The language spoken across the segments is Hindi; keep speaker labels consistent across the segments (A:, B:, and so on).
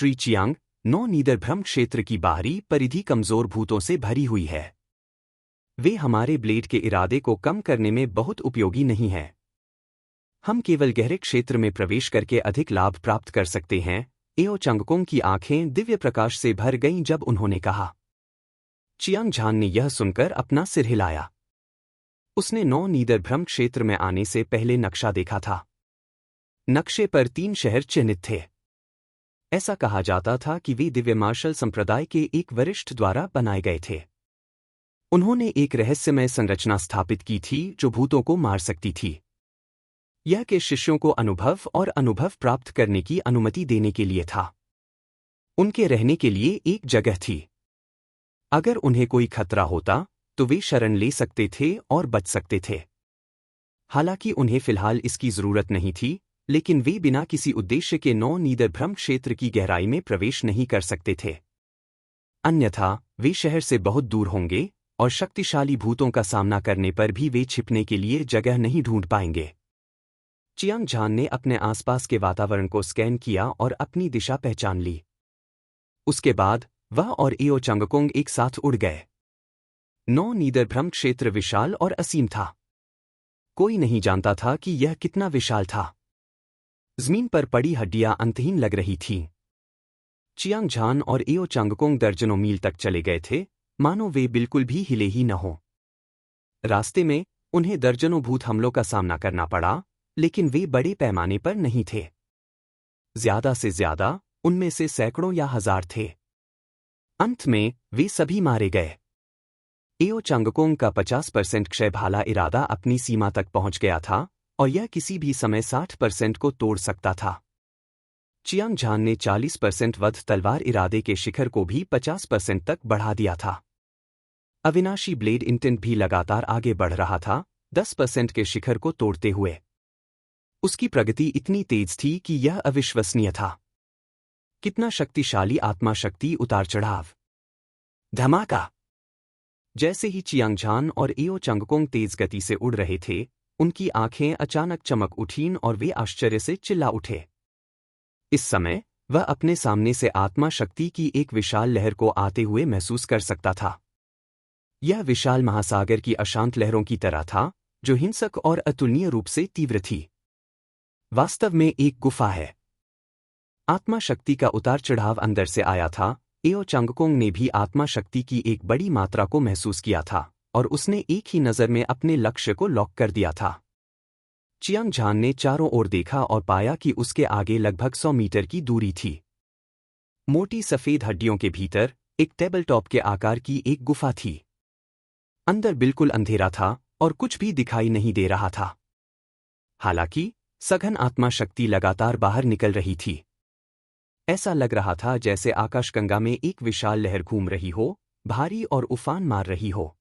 A: श्री चियांग, 9 नीदरभ्रम क्षेत्र की बाहरी परिधि कमजोर भूतों से भरी हुई है। वे हमारे ब्लेड के इरादे को कम करने में बहुत उपयोगी नहीं है। हम केवल गहरे क्षेत्र में प्रवेश करके अधिक लाभ प्राप्त कर सकते हैं। एओ चंगकोंग की आंखें दिव्य प्रकाश से भर गईं जब उन्होंने कहा। चियांग झान ने यह सुनकर अपना सिर हिलाया। उसने 9 नीदरभ्रम क्षेत्र में आने से पहले नक्शा देखा था। नक्शे पर 3 शहर चिन्हित थे। ऐसा कहा जाता था कि वे दिव्य मार्शल संप्रदाय के एक वरिष्ठ द्वारा बनाए गए थे। उन्होंने एक रहस्यमय संरचना स्थापित की थी जो भूतों को मार सकती थी। यह के शिष्यों को अनुभव प्राप्त करने की अनुमति देने के लिए था। उनके रहने के लिए एक जगह थी। अगर उन्हें कोई खतरा होता तो वे शरण ले सकते थे और बच सकते थे। हालांकि उन्हें फिलहाल इसकी जरूरत नहीं थी, लेकिन वे बिना किसी उद्देश्य के 9 नीदरभ्रम क्षेत्र की गहराई में प्रवेश नहीं कर सकते थे। अन्यथा वे शहर से बहुत दूर होंगे और शक्तिशाली भूतों का सामना करने पर भी वे छिपने के लिए जगह नहीं ढूंढ पाएंगे। चियांग झान ने अपने आसपास के वातावरण को स्कैन किया और अपनी दिशा पहचान ली। उसके बाद वह और एओ चंगकोंग एक साथ उड़ गए। 9 नीदरभ्रम क्षेत्र विशाल और असीम था। कोई नहीं जानता था कि यह कितना विशाल था। जमीन पर पड़ी हड्डियां अंतहीन लग रही थीं। चियांग झान और एओ चंगकोंग दर्जनों मील तक चले गए थे, मानो वे बिल्कुल भी हिले ही न हों। रास्ते में उन्हें दर्जनों भूत हमलों का सामना करना पड़ा, लेकिन वे बड़े पैमाने पर नहीं थे। ज्यादा से ज्यादा उनमें से सैकड़ों या हजार थे। अंत में वे सभी मारे गए। एओ चंगकोंग का 50% क्षय भाला इरादा अपनी सीमा तक पहुंच गया था और यह किसी भी समय 60% को तोड़ सकता था। चियांग झान ने 40% वध तलवार इरादे के शिखर को भी 50% तक बढ़ा दिया था। अविनाशी ब्लेड इंटेंट भी लगातार आगे बढ़ रहा था, 10% के शिखर को तोड़ते हुए। उसकी प्रगति इतनी तेज थी कि यह अविश्वसनीय था। कितना शक्तिशाली आत्मा शक्ति उतार चढ़ाव। धमाका। जैसे ही चियांग झान और एओ चंगकोंग तेज गति से उड़ रहे थे, उनकी आंखें अचानक चमक उठीं और वे आश्चर्य से चिल्ला उठे। इस समय वह अपने सामने से आत्मा शक्ति की एक विशाल लहर को आते हुए महसूस कर सकता था। यह विशाल महासागर की अशांत लहरों की तरह था, जो हिंसक और अतुलनीय रूप से तीव्र थी। वास्तव में एक गुफा है। आत्मा शक्ति का उतार चढ़ाव अंदर से आया था। एओ चंगकोंग ने भी आत्मा शक्ति की एक बड़ी मात्रा को महसूस किया था और उसने एक ही नज़र में अपने लक्ष्य को लॉक कर दिया था। चियांग झान ने चारों ओर देखा और पाया कि उसके आगे लगभग 100 मीटर की दूरी थी। मोटी सफेद हड्डियों के भीतर एक टेबल टॉप के आकार की एक गुफा थी। अंदर बिल्कुल अंधेरा था और कुछ भी दिखाई नहीं दे रहा था। हालांकि सघन आत्मा शक्ति लगातार बाहर निकल रही थी। ऐसा लग रहा था जैसे आकाशगंगा में एक विशाल लहर घूम रही हो, भारी और उफान मार रही हो।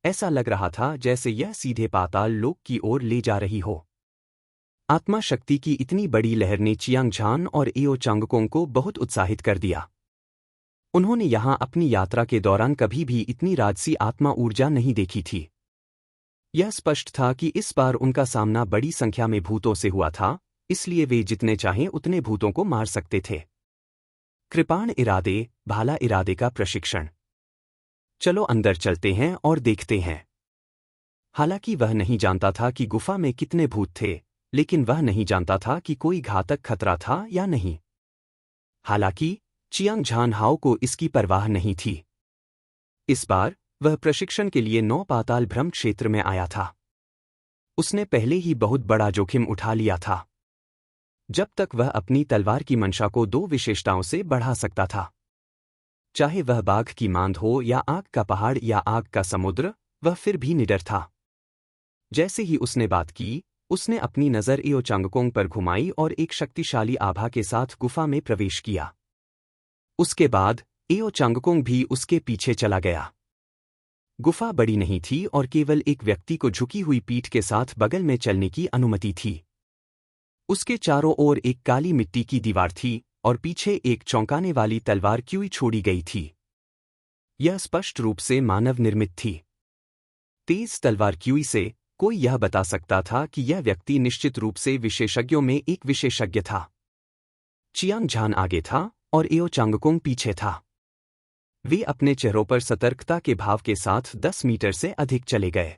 A: ऐसा लग रहा था जैसे यह सीधे पाताल लोक की ओर ले जा रही हो। आत्मा शक्ति की इतनी बड़ी लहर ने चियांग झान और एओ चंगकोंग को बहुत उत्साहित कर दिया। उन्होंने यहां अपनी यात्रा के दौरान कभी भी इतनी राजसी आत्मा ऊर्जा नहीं देखी थी। यह स्पष्ट था कि इस बार उनका सामना बड़ी संख्या में भूतों से हुआ था, इसलिए वे जितने चाहें उतने भूतों को मार सकते थे। कृपाण इरादे, भाला इरादे का प्रशिक्षण। चलो अंदर चलते हैं और देखते हैं। हालांकि वह नहीं जानता था कि गुफा में कितने भूत थे, लेकिन वह नहीं जानता था कि कोई घातक खतरा था या नहीं। हालांकि चियांग झान हाओ को इसकी परवाह नहीं थी। इस बार वह प्रशिक्षण के लिए 9 पाताल भ्रम क्षेत्र में आया था। उसने पहले ही बहुत बड़ा जोखिम उठा लिया था। जब तक वह अपनी तलवार की मंशा को 2 विशेषताओं से बढ़ा सकता था, चाहे वह बाघ की मांद हो या आग का पहाड़ या आग का समुद्र, वह फिर भी निडर था। जैसे ही उसने बात की, उसने अपनी नज़र एओ चंगकोंग पर घुमाई और एक शक्तिशाली आभा के साथ गुफा में प्रवेश किया। उसके बाद एओ चंगकोंग भी उसके पीछे चला गया। गुफा बड़ी नहीं थी और केवल एक व्यक्ति को झुकी हुई पीठ के साथ बगल में चलने की अनुमति थी। उसके चारों ओर एक काली मिट्टी की दीवार थी और पीछे एक चौंकाने वाली तलवार क्यूई छोड़ी गई थी। यह स्पष्ट रूप से मानव निर्मित थी। तेज तलवार क्यूई से कोई यह बता सकता था कि यह व्यक्ति निश्चित रूप से विशेषज्ञों में एक विशेषज्ञ था। चियांग झान आगे था और एओ चांगकुंग पीछे था। वे अपने चेहरों पर सतर्कता के भाव के साथ 10 मीटर से अधिक चले गए।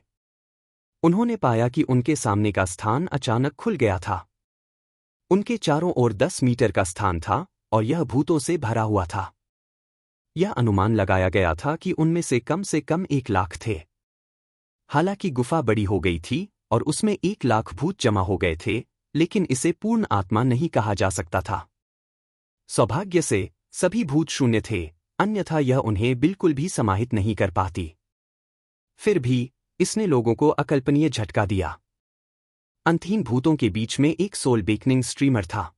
A: उन्होंने पाया कि उनके सामने का स्थान अचानक खुल गया था। उनके चारों ओर 10 मीटर का स्थान था और यह भूतों से भरा हुआ था। यह अनुमान लगाया गया था कि उनमें से कम 1 लाख थे। हालांकि गुफा बड़ी हो गई थी और उसमें 1 लाख भूत जमा हो गए थे, लेकिन इसे पूर्ण आत्मा नहीं कहा जा सकता था। सौभाग्य से सभी भूत शून्य थे, अन्यथा यह उन्हें बिल्कुल भी समाहित नहीं कर पाती। फिर भी इसने लोगों को अकल्पनीय झटका दिया। अंतहीन भूतों के बीच में एक सोल बेकनिंग स्ट्रीमर था।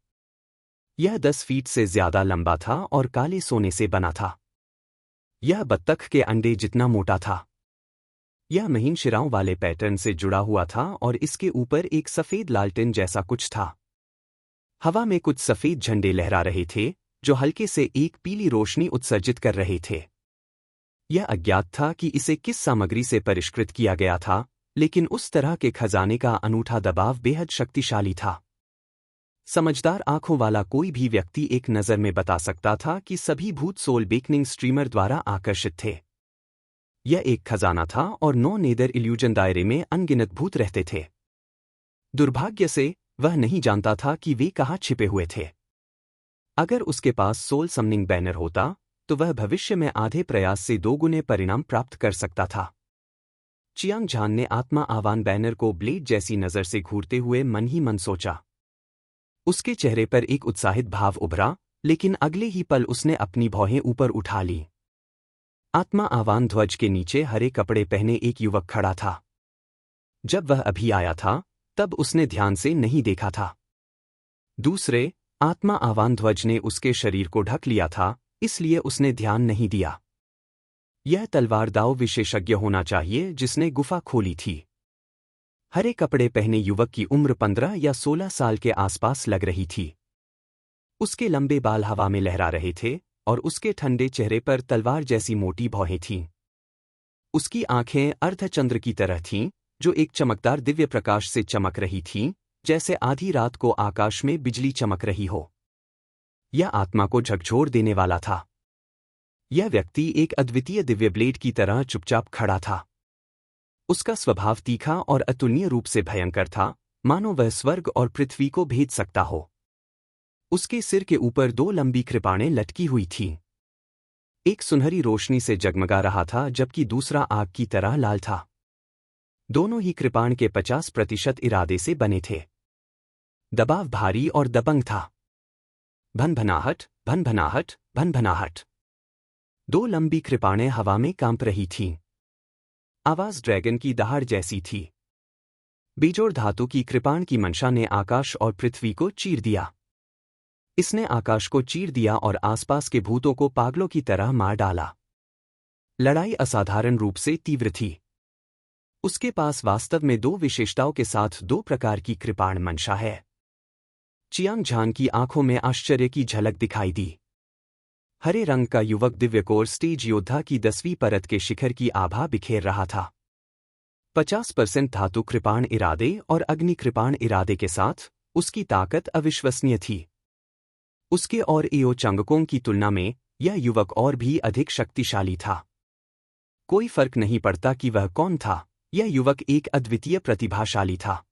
A: यह 10 फीट से ज्यादा लंबा था और काले सोने से बना था। यह बत्तख के अंडे जितना मोटा था। यह महीन शिराओं वाले पैटर्न से जुड़ा हुआ था और इसके ऊपर एक सफेद लालटेन जैसा कुछ था। हवा में कुछ सफेद झंडे लहरा रहे थे जो हल्के से एक पीली रोशनी उत्सर्जित कर रहे थे। यह अज्ञात था कि इसे किस सामग्री से परिष्कृत किया गया था, लेकिन उस तरह के खजाने का अनूठा दबाव बेहद शक्तिशाली था। समझदार आंखों वाला कोई भी व्यक्ति एक नज़र में बता सकता था कि सभी भूत सोल बेकनिंग स्ट्रीमर द्वारा आकर्षित थे। यह एक खजाना था और 9 नेदर इल्यूजन दायरे में अनगिनत भूत रहते थे। दुर्भाग्य से वह नहीं जानता था कि वे कहाँ छिपे हुए थे। अगर उसके पास सोल समनिंग बैनर होता तो वह भविष्य में आधे प्रयास से 2 गुने परिणाम प्राप्त कर सकता था। चियांग झान ने आत्मा आह्वान बैनर को ब्लेड जैसी नज़र से घूरते हुए मन ही मन सोचा। उसके चेहरे पर एक उत्साहित भाव उभरा, लेकिन अगले ही पल उसने अपनी भौहें ऊपर उठा ली। आत्मा आह्वान ध्वज के नीचे हरे कपड़े पहने एक युवक खड़ा था। जब वह अभी आया था तब उसने ध्यान से नहीं देखा था। दूसरे आत्मा आह्वान ध्वज ने उसके शरीर को ढक लिया था, इसलिए उसने ध्यान नहीं दिया। यह तलवारदाव विशेषज्ञ होना चाहिए जिसने गुफा खोली थी। हरे कपड़े पहने युवक की उम्र 15 या 16 साल के आसपास लग रही थी। उसके लंबे बाल हवा में लहरा रहे थे और उसके ठंडे चेहरे पर तलवार जैसी मोटी भौहें थीं। उसकी आंखें अर्धचंद्र की तरह थीं, जो एक चमकदार दिव्य प्रकाश से चमक रही थीं, जैसे आधी रात को आकाश में बिजली चमक रही हो। यह आत्मा को झकझोर देने वाला था। यह व्यक्ति एक अद्वितीय दिव्य ब्लेड की तरह चुपचाप खड़ा था। उसका स्वभाव तीखा और अतुलनीय रूप से भयंकर था, मानो वह स्वर्ग और पृथ्वी को भेद सकता हो। उसके सिर के ऊपर 2 लंबी कृपाणें लटकी हुई थीं। एक सुनहरी रोशनी से जगमगा रहा था जबकि दूसरा आग की तरह लाल था। दोनों ही कृपाण के 50% इरादे से बने थे। दबाव भारी और दबंग था। भनभनाहट, भनभनाहट, भनभनाहट। 2 लंबी कृपाणें हवा में कांप रही थीं। आवाज ड्रैगन की दहाड़ जैसी थी। बेजोड़ धातु की कृपाण की मंशा ने आकाश और पृथ्वी को चीर दिया। इसने आकाश को चीर दिया और आसपास के भूतों को पागलों की तरह मार डाला। लड़ाई असाधारण रूप से तीव्र थी। उसके पास वास्तव में 2 विशेषताओं के साथ 2 प्रकार की कृपाण मंशा है। चियांग झान की आंखों में आश्चर्य की झलक दिखाई दी। हरे रंग का युवक दिव्यकोर स्टेज योद्धा की 10वीं परत के शिखर की आभा बिखेर रहा था। 50% धातु कृपाण इरादे और अग्नि कृपाण इरादे के साथ उसकी ताकत अविश्वसनीय थी। उसके और एओ चांगकुंग की तुलना में यह युवक और भी अधिक शक्तिशाली था। कोई फर्क नहीं पड़ता कि वह कौन था, यह युवक एक अद्वितीय प्रतिभाशाली था।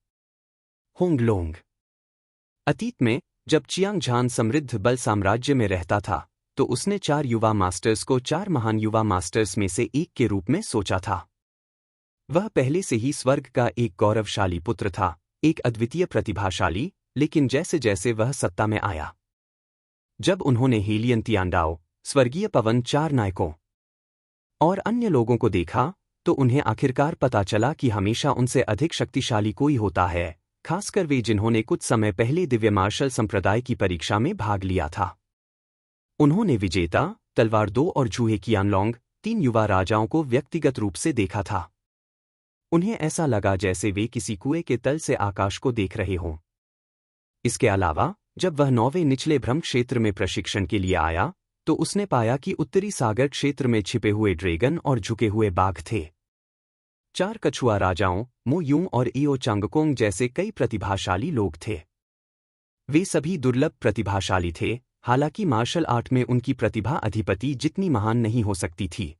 A: होंगलोंग। अतीत में जब चियांग झान समृद्ध बल साम्राज्य में रहता था तो उसने 4 युवा मास्टर्स को 4 महान युवा मास्टर्स में से एक के रूप में सोचा था। वह पहले से ही स्वर्ग का एक गौरवशाली पुत्र था, एक अद्वितीय प्रतिभाशाली, लेकिन जैसे जैसे वह सत्ता में आया, जब उन्होंने हेलियन तियांडाओ, स्वर्गीय पवन 4 नायकों और अन्य लोगों को देखा, तो उन्हें आखिरकार पता चला कि हमेशा उनसे अधिक शक्तिशाली कोई होता है, खासकर वे जिन्होंने कुछ समय पहले दिव्य मार्शल संप्रदाय की परीक्षा में भाग लिया था। उन्होंने विजेता, तलवार 2 और जूहे कियानलोंग 3 युवा राजाओं को व्यक्तिगत रूप से देखा था। उन्हें ऐसा लगा जैसे वे किसी कुएं के तल से आकाश को देख रहे हों। इसके अलावा जब वह 9वें निचले भ्रम क्षेत्र में प्रशिक्षण के लिए आया तो उसने पाया कि उत्तरी सागर क्षेत्र में छिपे हुए ड्रैगन और झुके हुए बाघ थे। 4 कछुआ राजाओं, मो यूं और एओ चांगकोंग जैसे कई प्रतिभाशाली लोग थे। वे सभी दुर्लभ प्रतिभाशाली थे, हालांकि मार्शल आर्ट में उनकी प्रतिभा अधिपति जितनी महान नहीं हो सकती थी।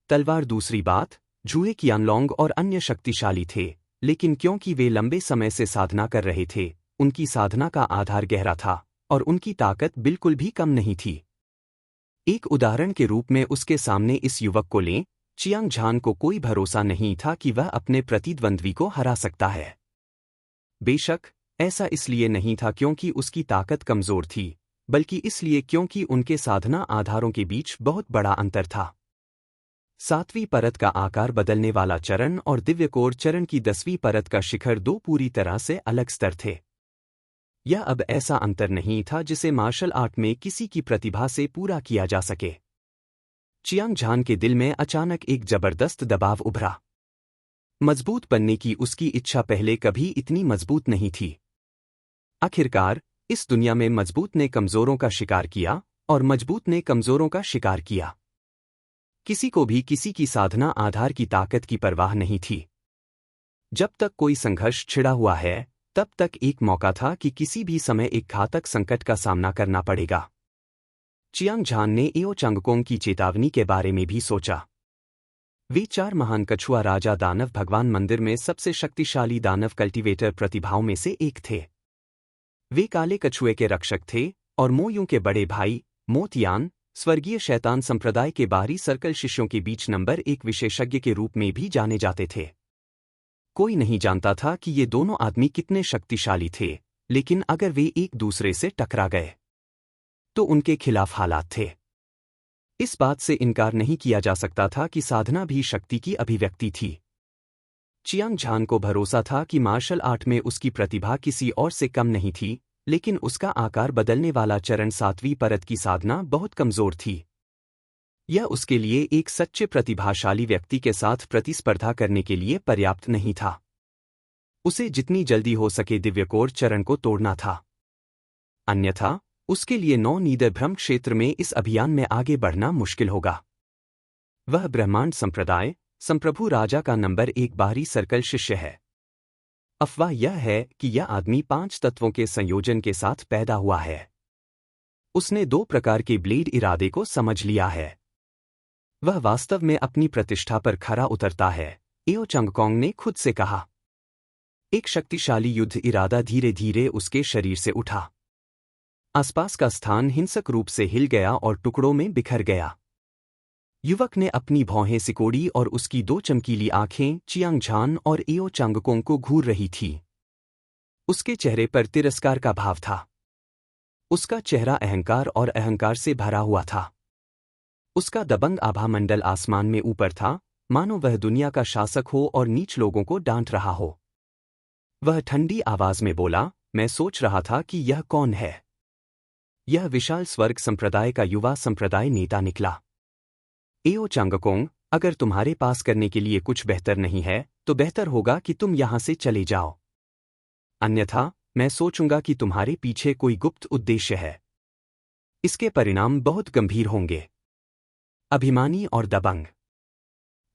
A: तलवार दूसरी बात, झुए qianlong और अन्य शक्तिशाली थे, लेकिन क्योंकि वे लंबे समय से साधना कर रहे थे, उनकी साधना का आधार गहरा था और उनकी ताकत बिल्कुल भी कम नहीं थी। एक उदाहरण के रूप में उसके सामने इस युवक को लें। चियांग झान को कोई भरोसा नहीं था कि वह अपने प्रतिद्वंद्वी को हरा सकता है। बेशक, ऐसा इसलिए नहीं था क्योंकि उसकी ताकत कमजोर थी, बल्कि इसलिए क्योंकि उनके साधना आधारों के बीच बहुत बड़ा अंतर था। 7वीं परत का आकार बदलने वाला चरण और दिव्यकोर चरण की 10वीं परत का शिखर दो पूरी तरह से अलग स्तर थे। यह अब ऐसा अंतर नहीं था जिसे मार्शल आर्ट में किसी की प्रतिभा से पूरा किया जा सके। चियांग झान के दिल में अचानक एक जबरदस्त दबाव उभरा। मजबूत बनने की उसकी इच्छा पहले कभी इतनी मजबूत नहीं थी। आखिरकार, इस दुनिया में मजबूत ने कमजोरों का शिकार किया और मजबूत ने कमजोरों का शिकार किया। किसी को भी किसी की साधना आधार की ताकत की परवाह नहीं थी। जब तक कोई संघर्ष छिड़ा हुआ है, तब तक एक मौका था कि किसी भी समय एक घातक संकट का सामना करना पड़ेगा। चियांग झान ने एओ चंगकोंग की चेतावनी के बारे में भी सोचा। वे 4 महान कछुआ राजा दानव भगवान मंदिर में सबसे शक्तिशाली दानव कल्टीवेटर प्रतिभाओं में से एक थे। वे काले कछुए के रक्षक थे और मोयूं के बड़े भाई मोतियान स्वर्गीय शैतान संप्रदाय के बाहरी सर्कल शिष्यों के बीच नंबर 1 विशेषज्ञ के रूप में भी जाने जाते थे। कोई नहीं जानता था कि ये दोनों आदमी कितने शक्तिशाली थे, लेकिन अगर वे एक दूसरे से टकरा गए तो उनके खिलाफ हालात थे। इस बात से इनकार नहीं किया जा सकता था कि साधना भी शक्ति की अभिव्यक्ति थी। चियांग झान को भरोसा था कि मार्शल आर्ट में उसकी प्रतिभा किसी और से कम नहीं थी, लेकिन उसका आकार बदलने वाला चरण 7वीं परत की साधना बहुत कमजोर थी। यह उसके लिए एक सच्चे प्रतिभाशाली व्यक्ति के साथ प्रतिस्पर्धा करने के लिए पर्याप्त नहीं था। उसे जितनी जल्दी हो सके दिव्यकोर चरण को तोड़ना था। अन्यथा, उसके लिए नौ-नीदर भ्रम क्षेत्र में इस अभियान में आगे बढ़ना मुश्किल होगा। वह ब्रह्मांड संप्रदाय, संप्रभु राजा का नंबर 1 बाहरी सर्कल शिष्य है। अफवाह यह है कि यह आदमी 5 तत्वों के संयोजन के साथ पैदा हुआ है। उसने 2 प्रकार के ब्लेड इरादे को समझ लिया है। वह वास्तव में अपनी प्रतिष्ठा पर खरा उतरता है, एओ चंगकोंग ने खुद से कहा। एक शक्तिशाली युद्ध इरादा धीरे धीरे उसके शरीर से उठा। आसपास का स्थान हिंसक रूप से हिल गया और टुकड़ों में बिखर गया। युवक ने अपनी भौहें सिकोड़ी और उसकी 2 चमकीली आंखें चियांग झान और एओ चंगकोंग को घूर रही थीं। उसके चेहरे पर तिरस्कार का भाव था। उसका चेहरा अहंकार से भरा हुआ था। उसका दबंग आभा मंडल आसमान में ऊपर था, मानो वह दुनिया का शासक हो और नीच लोगों को डांट रहा हो। वह ठंडी आवाज में बोला, मैं सोच रहा था कि यह कौन है। यह विशाल स्वर्ग संप्रदाय का युवा संप्रदाय नेता निकला। एओ चंगकोंग, अगर तुम्हारे पास करने के लिए कुछ बेहतर नहीं है, तो बेहतर होगा कि तुम यहां से चले जाओ। अन्यथा, मैं सोचूंगा कि तुम्हारे पीछे कोई गुप्त उद्देश्य है। इसके परिणाम बहुत गंभीर होंगे। अभिमानी और दबंग।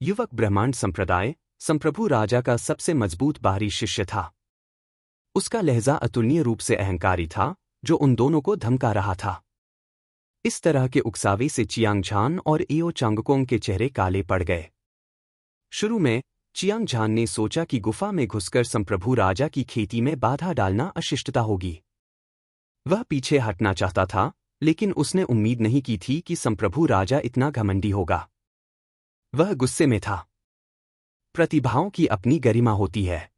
A: युवक ब्रह्मांड संप्रदाय, संप्रभु राजा का सबसे मजबूत बाहरी शिष्य था। उसका लहजा अतुलनीय रूप से अहंकारी था, जो उन दोनों को धमका रहा था। इस तरह के उकसावे से चियांग झान और एओ चंगकोंग के चेहरे काले पड़ गए। शुरू में, चियांग झान ने सोचा कि गुफा में घुसकर संप्रभु राजा की खेती में बाधा डालना अशिष्टता होगी। वह पीछे हटना चाहता था, लेकिन उसने उम्मीद नहीं की थी कि संप्रभु राजा इतना घमंडी होगा। वह गुस्से में था। प्रतिभाओं की अपनी गरिमा होती है।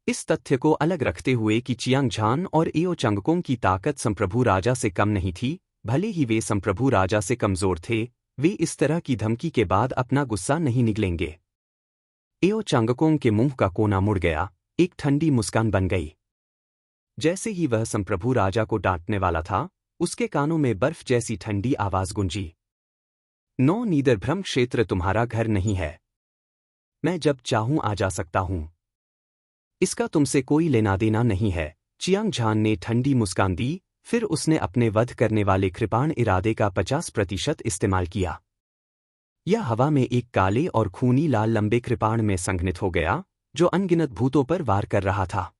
A: इस तथ्य को अलग रखते हुए कि चियांग झान और एओ चंगकोंग की ताकत संप्रभु राजा से कम नहीं थी, भले ही वे संप्रभु राजा से कमजोर थे, वे इस तरह की धमकी के बाद अपना गुस्सा नहीं निगलेंगे। एओ चंगकोंग के मुंह का कोना मुड़ गया, एक ठंडी मुस्कान बन गई। जैसे ही वह संप्रभु राजा को डांटने वाला था, उसके कानों में बर्फ जैसी ठंडी आवाज गूंजी। नौ-नीदर भ्रम क्षेत्र तुम्हारा घर नहीं है। मैं जब चाहूं आ जा सकता हूं। इसका तुमसे कोई लेना देना नहीं है। चियांग झान ने ठंडी मुस्कान दी, फिर उसने अपने वध करने वाले कृपाण इरादे का 50% इस्तेमाल किया। यह हवा में एक काले और खूनी लाल लंबे कृपाण में संघनित हो गया, जो अनगिनत भूतों पर वार कर रहा था।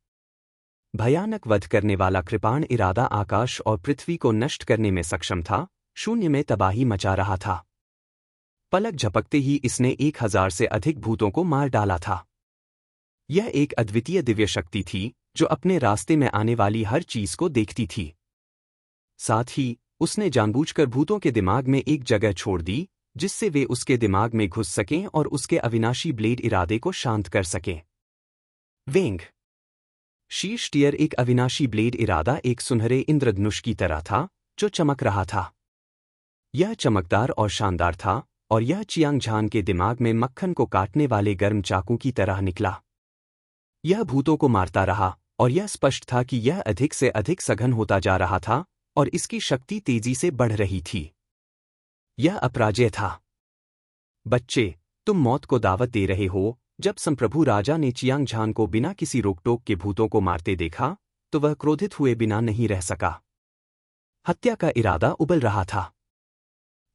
A: भयानक वध करने वाला कृपाण इरादा आकाश और पृथ्वी को नष्ट करने में सक्षम था, शून्य में तबाही मचा रहा था। पलक झपकते ही इसने 1000 से अधिक भूतों को मार डाला था। यह एक अद्वितीय दिव्य शक्ति थी जो अपने रास्ते में आने वाली हर चीज को देखती थी। साथ ही उसने जानबूझकर भूतों के दिमाग में एक जगह छोड़ दी जिससे वे उसके दिमाग में घुस सकें और उसके अविनाशी ब्लेड इरादे को शांत कर सकें। वेंग शीर्ष टियर एक अविनाशी ब्लेड इरादा एक सुनहरे इंद्रधनुष की तरह था जो चमक रहा था। यह चमकदार और शानदार था और यह चियांग झान के दिमाग में मक्खन को काटने वाले गर्म चाकू की तरह निकला। यह भूतों को मारता रहा और यह स्पष्ट था कि यह अधिक से अधिक सघन होता जा रहा था और इसकी शक्ति तेजी से बढ़ रही थी। यह अपराजय था। बच्चे, तुम मौत को दावत दे रहे हो। जब संप्रभु राजा ने चियांग झान को बिना किसी रोकटोक के भूतों को मारते देखा तो वह क्रोधित हुए बिना नहीं रह सका। हत्या का इरादा उबल रहा था।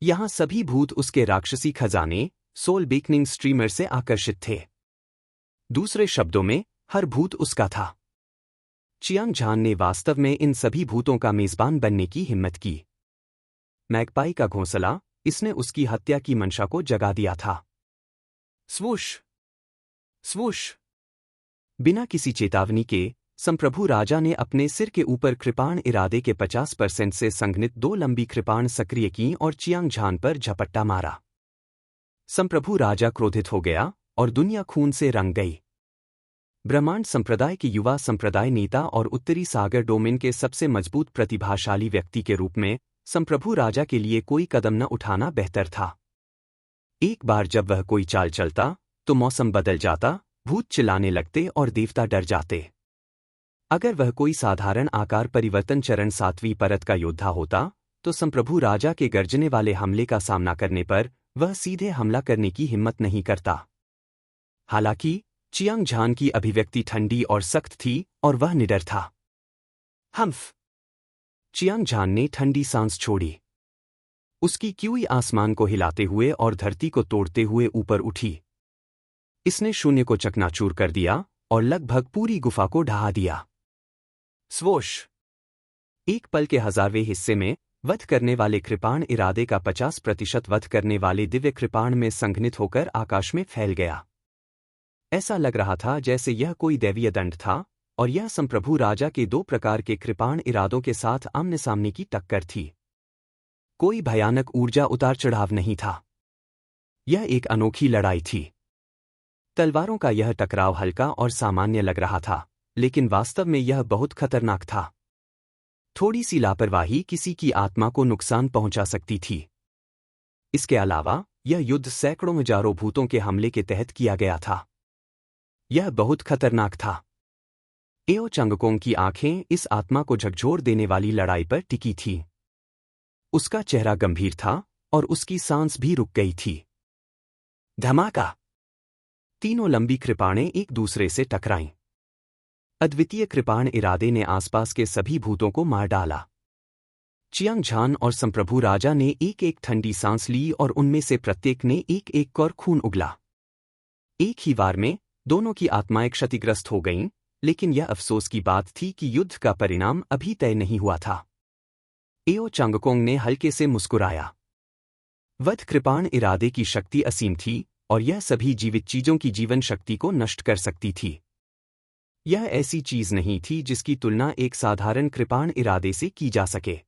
A: यहां सभी भूत उसके राक्षसी खजाने सोल बेकनिंग स्ट्रीमर से आकर्षित थे। दूसरे शब्दों में, हर भूत उसका था। चियांग झान ने वास्तव में इन सभी भूतों का मेजबान बनने की हिम्मत की। मैगपाई का घोंसला, इसने उसकी हत्या की मंशा को जगा दिया था। स्वूश स्वूश। बिना किसी चेतावनी के संप्रभु राजा ने अपने सिर के ऊपर कृपाण इरादे के 50% से संघनित 2 लंबी कृपाण सक्रिय की और चियांग झान पर झपट्टा मारा। संप्रभु राजा क्रोधित हो गया और दुनिया खून से रंग गई। ब्रह्मांड संप्रदाय के युवा संप्रदाय नेता और उत्तरी सागर डोमेन के सबसे मजबूत प्रतिभाशाली व्यक्ति के रूप में संप्रभु राजा के लिए कोई कदम न उठाना बेहतर था। एक बार जब वह कोई चाल चलता तो मौसम बदल जाता, भूत चिल्लाने लगते और देवता डर जाते। अगर वह कोई साधारण आकार परिवर्तन चरण 7वीं परत का योद्धा होता तो संप्रभु राजा के गर्जने वाले हमले का सामना करने पर वह सीधे हमला करने की हिम्मत नहीं करता। हालांकि चियांग झान की अभिव्यक्ति ठंडी और सख्त थी और वह निडर था। हम्फ। चियांग झान ने ठंडी सांस छोड़ी। उसकी क्यूई आसमान को हिलाते हुए और धरती को तोड़ते हुए ऊपर उठी। इसने शून्य को चकनाचूर कर दिया और लगभग पूरी गुफा को ढहा दिया। स्वोश। एक पल के 1000वें हिस्से में वध करने वाले कृपाण इरादे का 50% वध करने वाले दिव्य कृपाण में संघनित होकर आकाश में फैल गया। ऐसा लग रहा था जैसे यह कोई दैवीय दंड था और यह संप्रभु राजा के 2 प्रकार के कृपाण इरादों के साथ आमने सामने की टक्कर थी। कोई भयानक ऊर्जा उतार चढ़ाव नहीं था। यह एक अनोखी लड़ाई थी। तलवारों का यह टकराव हल्का और सामान्य लग रहा था, लेकिन वास्तव में यह बहुत खतरनाक था। थोड़ी सी लापरवाही किसी की आत्मा को नुकसान पहुंचा सकती थी। इसके अलावा यह युद्ध सैकड़ों हजारों भूतों के हमले के तहत किया गया था। यह बहुत खतरनाक था। एओ चंगकोंग की आंखें इस आत्मा को झकझोर देने वाली लड़ाई पर टिकी थीं। उसका चेहरा गंभीर था और उसकी सांस भी रुक गई थी। धमाका। तीनों लंबी कृपाणें एक दूसरे से टकराईं। अद्वितीय कृपाण इरादे ने आसपास के सभी भूतों को मार डाला। चियांग झान और संप्रभु राजा ने एक एक ठंडी सांस ली और उनमें से प्रत्येक ने एक एक कौर खून उगला। एक ही वार में दोनों की आत्माएं क्षतिग्रस्त हो गईं, लेकिन यह अफसोस की बात थी कि युद्ध का परिणाम अभी तय नहीं हुआ था। एओ चंगकोंग ने हल्के से मुस्कुराया। वध कृपाण इरादे की शक्ति असीम थी और यह सभी जीवित चीजों की जीवन शक्ति को नष्ट कर सकती थी। यह ऐसी चीज नहीं थी जिसकी तुलना एक साधारण कृपाण इरादे से की जा सके।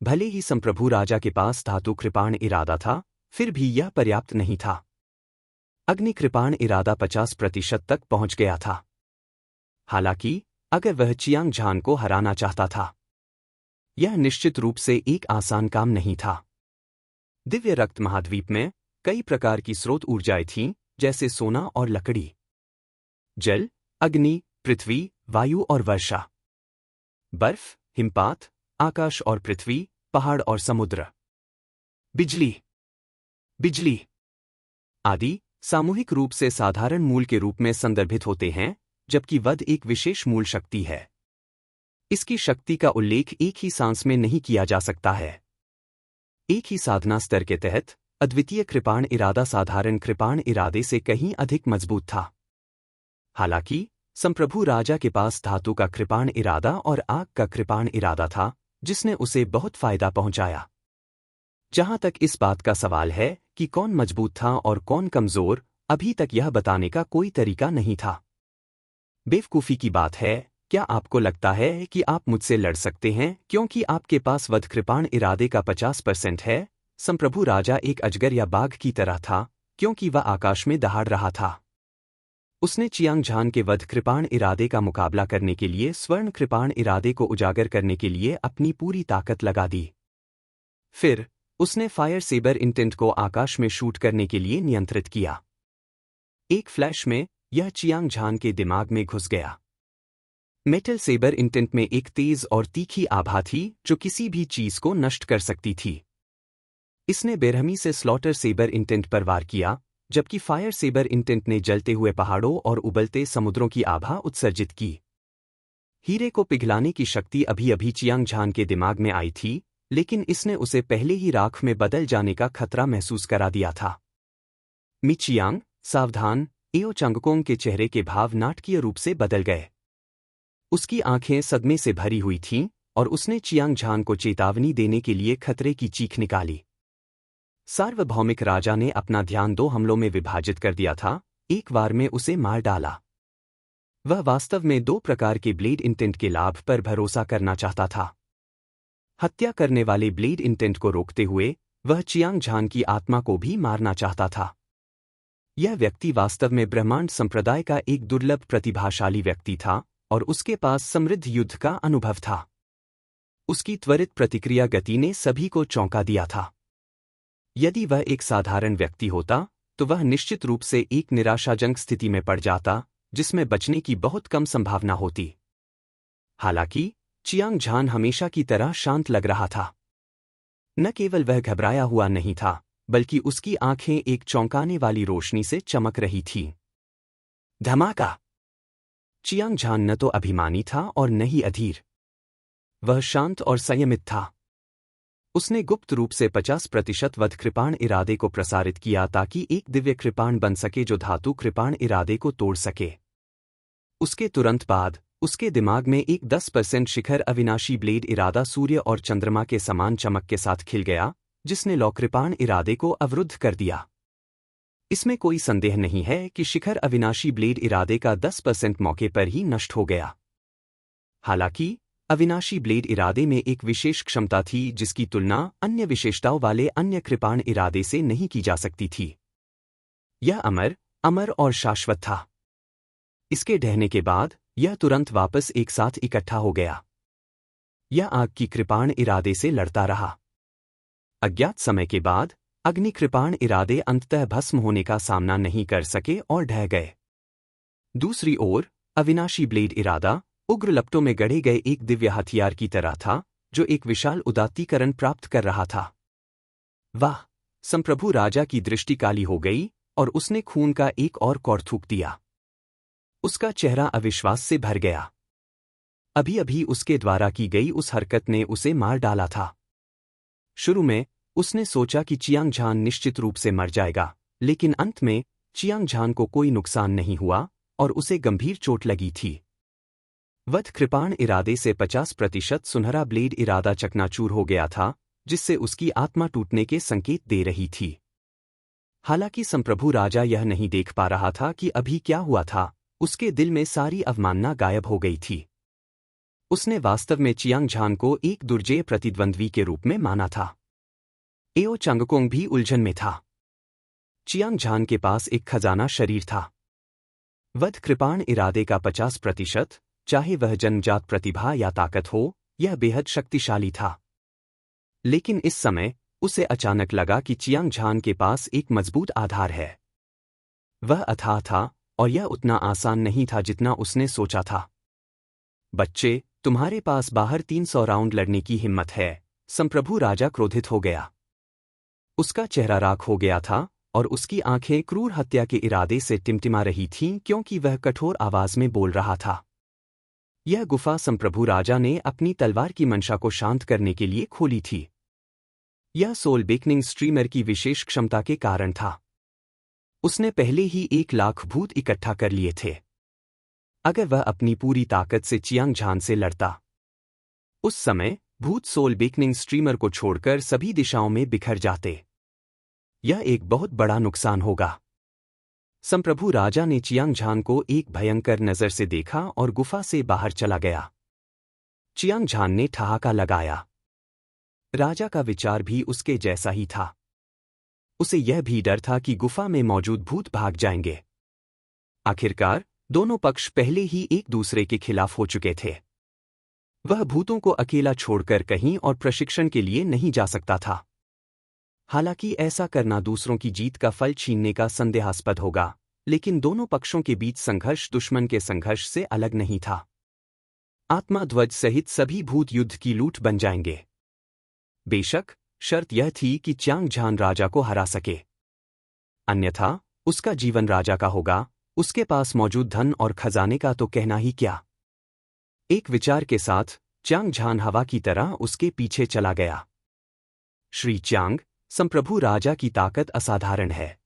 A: भले ही संप्रभु राजा के पास धातु कृपाण इरादा था, फिर भी यह पर्याप्त नहीं था। अग्नि कृपाण इरादा 50% तक पहुंच गया था। हालांकि अगर वह चियांग झान को हराना चाहता था, यह निश्चित रूप से एक आसान काम नहीं था। दिव्य रक्त महाद्वीप में कई प्रकार की स्रोत ऊर्जाएं थीं, जैसे सोना और लकड़ी, जल, अग्नि, पृथ्वी, वायु और वर्षा, बर्फ, हिमपात, आकाश और पृथ्वी, पहाड़ और समुद्र, बिजली आदि सामूहिक रूप से साधारण मूल के रूप में संदर्भित होते हैं, जबकि वध एक विशेष मूल शक्ति है। इसकी शक्ति का उल्लेख एक ही सांस में नहीं किया जा सकता है। एक ही साधना स्तर के तहत अद्वितीय कृपाण इरादा साधारण कृपाण इरादे से कहीं अधिक मजबूत था। हालांकि संप्रभु राजा के पास धातु का कृपाण इरादा और आग का कृपाण इरादा था, जिसने उसे बहुत फायदा पहुंचाया। जहां तक इस बात का सवाल है कि कौन मजबूत था और कौन कमजोर, अभी तक यह बताने का कोई तरीका नहीं था। बेवकूफी की बात है। क्या आपको लगता है कि आप मुझसे लड़ सकते हैं क्योंकि आपके पास वध कृपाण इरादे का 50% है? संप्रभु राजा एक अजगर या बाघ की तरह था, क्योंकि वह आकाश में दहाड़ रहा था। उसने चियांग झान के वध कृपाण इरादे का मुकाबला करने के लिए स्वर्ण कृपाण इरादे को उजागर करने के लिए अपनी पूरी ताकत लगा दी। फिर उसने फायर सेबर इंटेंट को आकाश में शूट करने के लिए नियंत्रित किया। एक फ्लैश में यह चियांग झान के दिमाग में घुस गया। मेटल सेबर इंटेंट में एक तेज और तीखी आभा थी जो किसी भी चीज को नष्ट कर सकती थी। इसने बेरहमी से स्लॉटर सेबर इंटेंट पर वार किया, जबकि फायर सेबर इंटेंट ने जलते हुए पहाड़ों और उबलते समुद्रों की आभा उत्सर्जित की। हीरे को पिघलाने की शक्ति अभी अभी चियांग झान के दिमाग में आई थी, लेकिन इसने उसे पहले ही राख में बदल जाने का खतरा महसूस करा दिया था। मिचियांग, सावधान! एओ चांगकोंग के चेहरे के भाव नाटकीय रूप से बदल गए। उसकी आंखें सदमे से भरी हुई थीं और उसने चियांग झान को चेतावनी देने के लिए खतरे की चीख निकाली। सार्वभौमिक राजा ने अपना ध्यान 2 हमलों में विभाजित कर दिया था, एक बार में उसे मार डाला। वह वास्तव में 2 प्रकार के ब्लेड इंटेंट के लाभ पर भरोसा करना चाहता था। हत्या करने वाले ब्लेड इंटेंट को रोकते हुए वह चियांग झान की आत्मा को भी मारना चाहता था। यह व्यक्ति वास्तव में ब्रह्मांड संप्रदाय का एक दुर्लभ प्रतिभाशाली व्यक्ति था और उसके पास समृद्ध युद्ध का अनुभव था। उसकी त्वरित प्रतिक्रिया गति ने सभी को चौंका दिया था। यदि वह एक साधारण व्यक्ति होता तो वह निश्चित रूप से एक निराशाजनक स्थिति में पड़ जाता, जिसमें बचने की बहुत कम संभावना होती। हालांकि चियांग झान हमेशा की तरह शांत लग रहा था। न केवल वह घबराया हुआ नहीं था, बल्कि उसकी आंखें एक चौंकाने वाली रोशनी से चमक रही थीं। धमाका! चियांग झान न तो अभिमानी था और न ही अधीर। वह शांत और संयमित था। उसने गुप्त रूप से 50% वध कृपाण इरादे को प्रसारित किया ताकि एक दिव्य कृपाण बन सके जो धातु कृपाण इरादे को तोड़ सके। उसके तुरंत बाद उसके दिमाग में एक 10% शिखर अविनाशी ब्लेड इरादा सूर्य और चंद्रमा के समान चमक के साथ खिल गया, जिसने लौ कृपाण इरादे को अवरुद्ध कर दिया। इसमें कोई संदेह नहीं है कि शिखर अविनाशी ब्लेड इरादे का 10% मौके पर ही नष्ट हो गया। हालांकि अविनाशी ब्लेड इरादे में एक विशेष क्षमता थी जिसकी तुलना अन्य विशेषताओं वाले अन्य कृपाण इरादे से नहीं की जा सकती थी। यह अमर और शाश्वत था। इसके ढहने के बाद यह तुरंत वापस एक साथ इकट्ठा हो गया। यह आग की कृपाण इरादे से लड़ता रहा। अज्ञात समय के बाद अग्नि कृपाण इरादे अंततः भस्म होने का सामना नहीं कर सके और ढह गए। दूसरी ओर अविनाशी ब्लेड इरादा उग्र लपटों में गढ़े गए एक दिव्य हथियार की तरह था, जो एक विशाल उदात्तीकरण प्राप्त कर रहा था। वाह! संप्रभु राजा की दृष्टि काली हो गई और उसने खून का एक और कौर थूक दिया। उसका चेहरा अविश्वास से भर गया। अभी अभी उसके द्वारा की गई उस हरकत ने उसे मार डाला था। शुरू में उसने सोचा कि चियांग झान निश्चित रूप से मर जाएगा, लेकिन अंत में चियांग झान को कोई नुकसान नहीं हुआ और उसे गंभीर चोट लगी थी। वध कृपाण इरादे से 50% सुनहरा ब्लेड इरादा चकनाचूर हो गया था, जिससे उसकी आत्मा टूटने के संकेत दे रही थी। हालांकि संप्रभु राजा यह नहीं देख पा रहा था कि अभी क्या हुआ था। उसके दिल में सारी अवमानना गायब हो गई थी। उसने वास्तव में चियांग झान को एक दुर्जेय प्रतिद्वंद्वी के रूप में माना था। एओ चांगकोंग भी उलझन में था। चियांग झान के पास एक खजाना शरीर था। वध कृपाण इरादे का 50%, चाहे वह जन्मजात प्रतिभा या ताकत हो, यह बेहद शक्तिशाली था। लेकिन इस समय उसे अचानक लगा कि चियांग झान के पास एक मजबूत आधार है। वह अथाह था और यह उतना आसान नहीं था जितना उसने सोचा था। बच्चे, तुम्हारे पास बाहर 300 राउंड लड़ने की हिम्मत है। संप्रभु राजा क्रोधित हो गया। उसका चेहरा राख हो गया था और उसकी आंखें क्रूर हत्या के इरादे से टिमटिमा रही थीं क्योंकि वह कठोर आवाज में बोल रहा था। यह गुफा संप्रभु राजा ने अपनी तलवार की मंशा को शांत करने के लिए खोली थी। यह सोल बेकनिंग स्ट्रीमर की विशेष क्षमता के कारण था। उसने पहले ही 1 लाख भूत इकट्ठा कर लिए थे। अगर वह अपनी पूरी ताकत से चियांग झान से लड़ता। उस समय भूत सोल बेकनिंग स्ट्रीमर को छोड़कर सभी दिशाओं में बिखर जाते। यह एक बहुत बड़ा नुकसान होगा। संप्रभु राजा ने चियांग झान को एक भयंकर नजर से देखा और गुफा से बाहर चला गया। चियांग झान ने ठहाका लगाया। राजा का विचार भी उसके जैसा ही था। उसे यह भी डर था कि गुफा में मौजूद भूत भाग जाएंगे। आखिरकार दोनों पक्ष पहले ही एक दूसरे के खिलाफ हो चुके थे। वह भूतों को अकेला छोड़कर कहीं और प्रशिक्षण के लिए नहीं जा सकता था। हालांकि ऐसा करना दूसरों की जीत का फल छीनने का संदेहास्पद होगा, लेकिन दोनों पक्षों के बीच संघर्ष दुश्मन के संघर्ष से अलग नहीं था। आत्मा ध्वज सहित सभी भूत युद्ध की लूट बन जाएंगे। बेशक शर्त यह थी कि चियांग झान राजा को हरा सके, अन्यथा उसका जीवन राजा का होगा। उसके पास मौजूद धन और खजाने का तो कहना ही क्या। एक विचार के साथ चियांग झान हवा की तरह उसके पीछे चला गया। श्री चियांग, संप्रभु राजा की ताकत असाधारण है।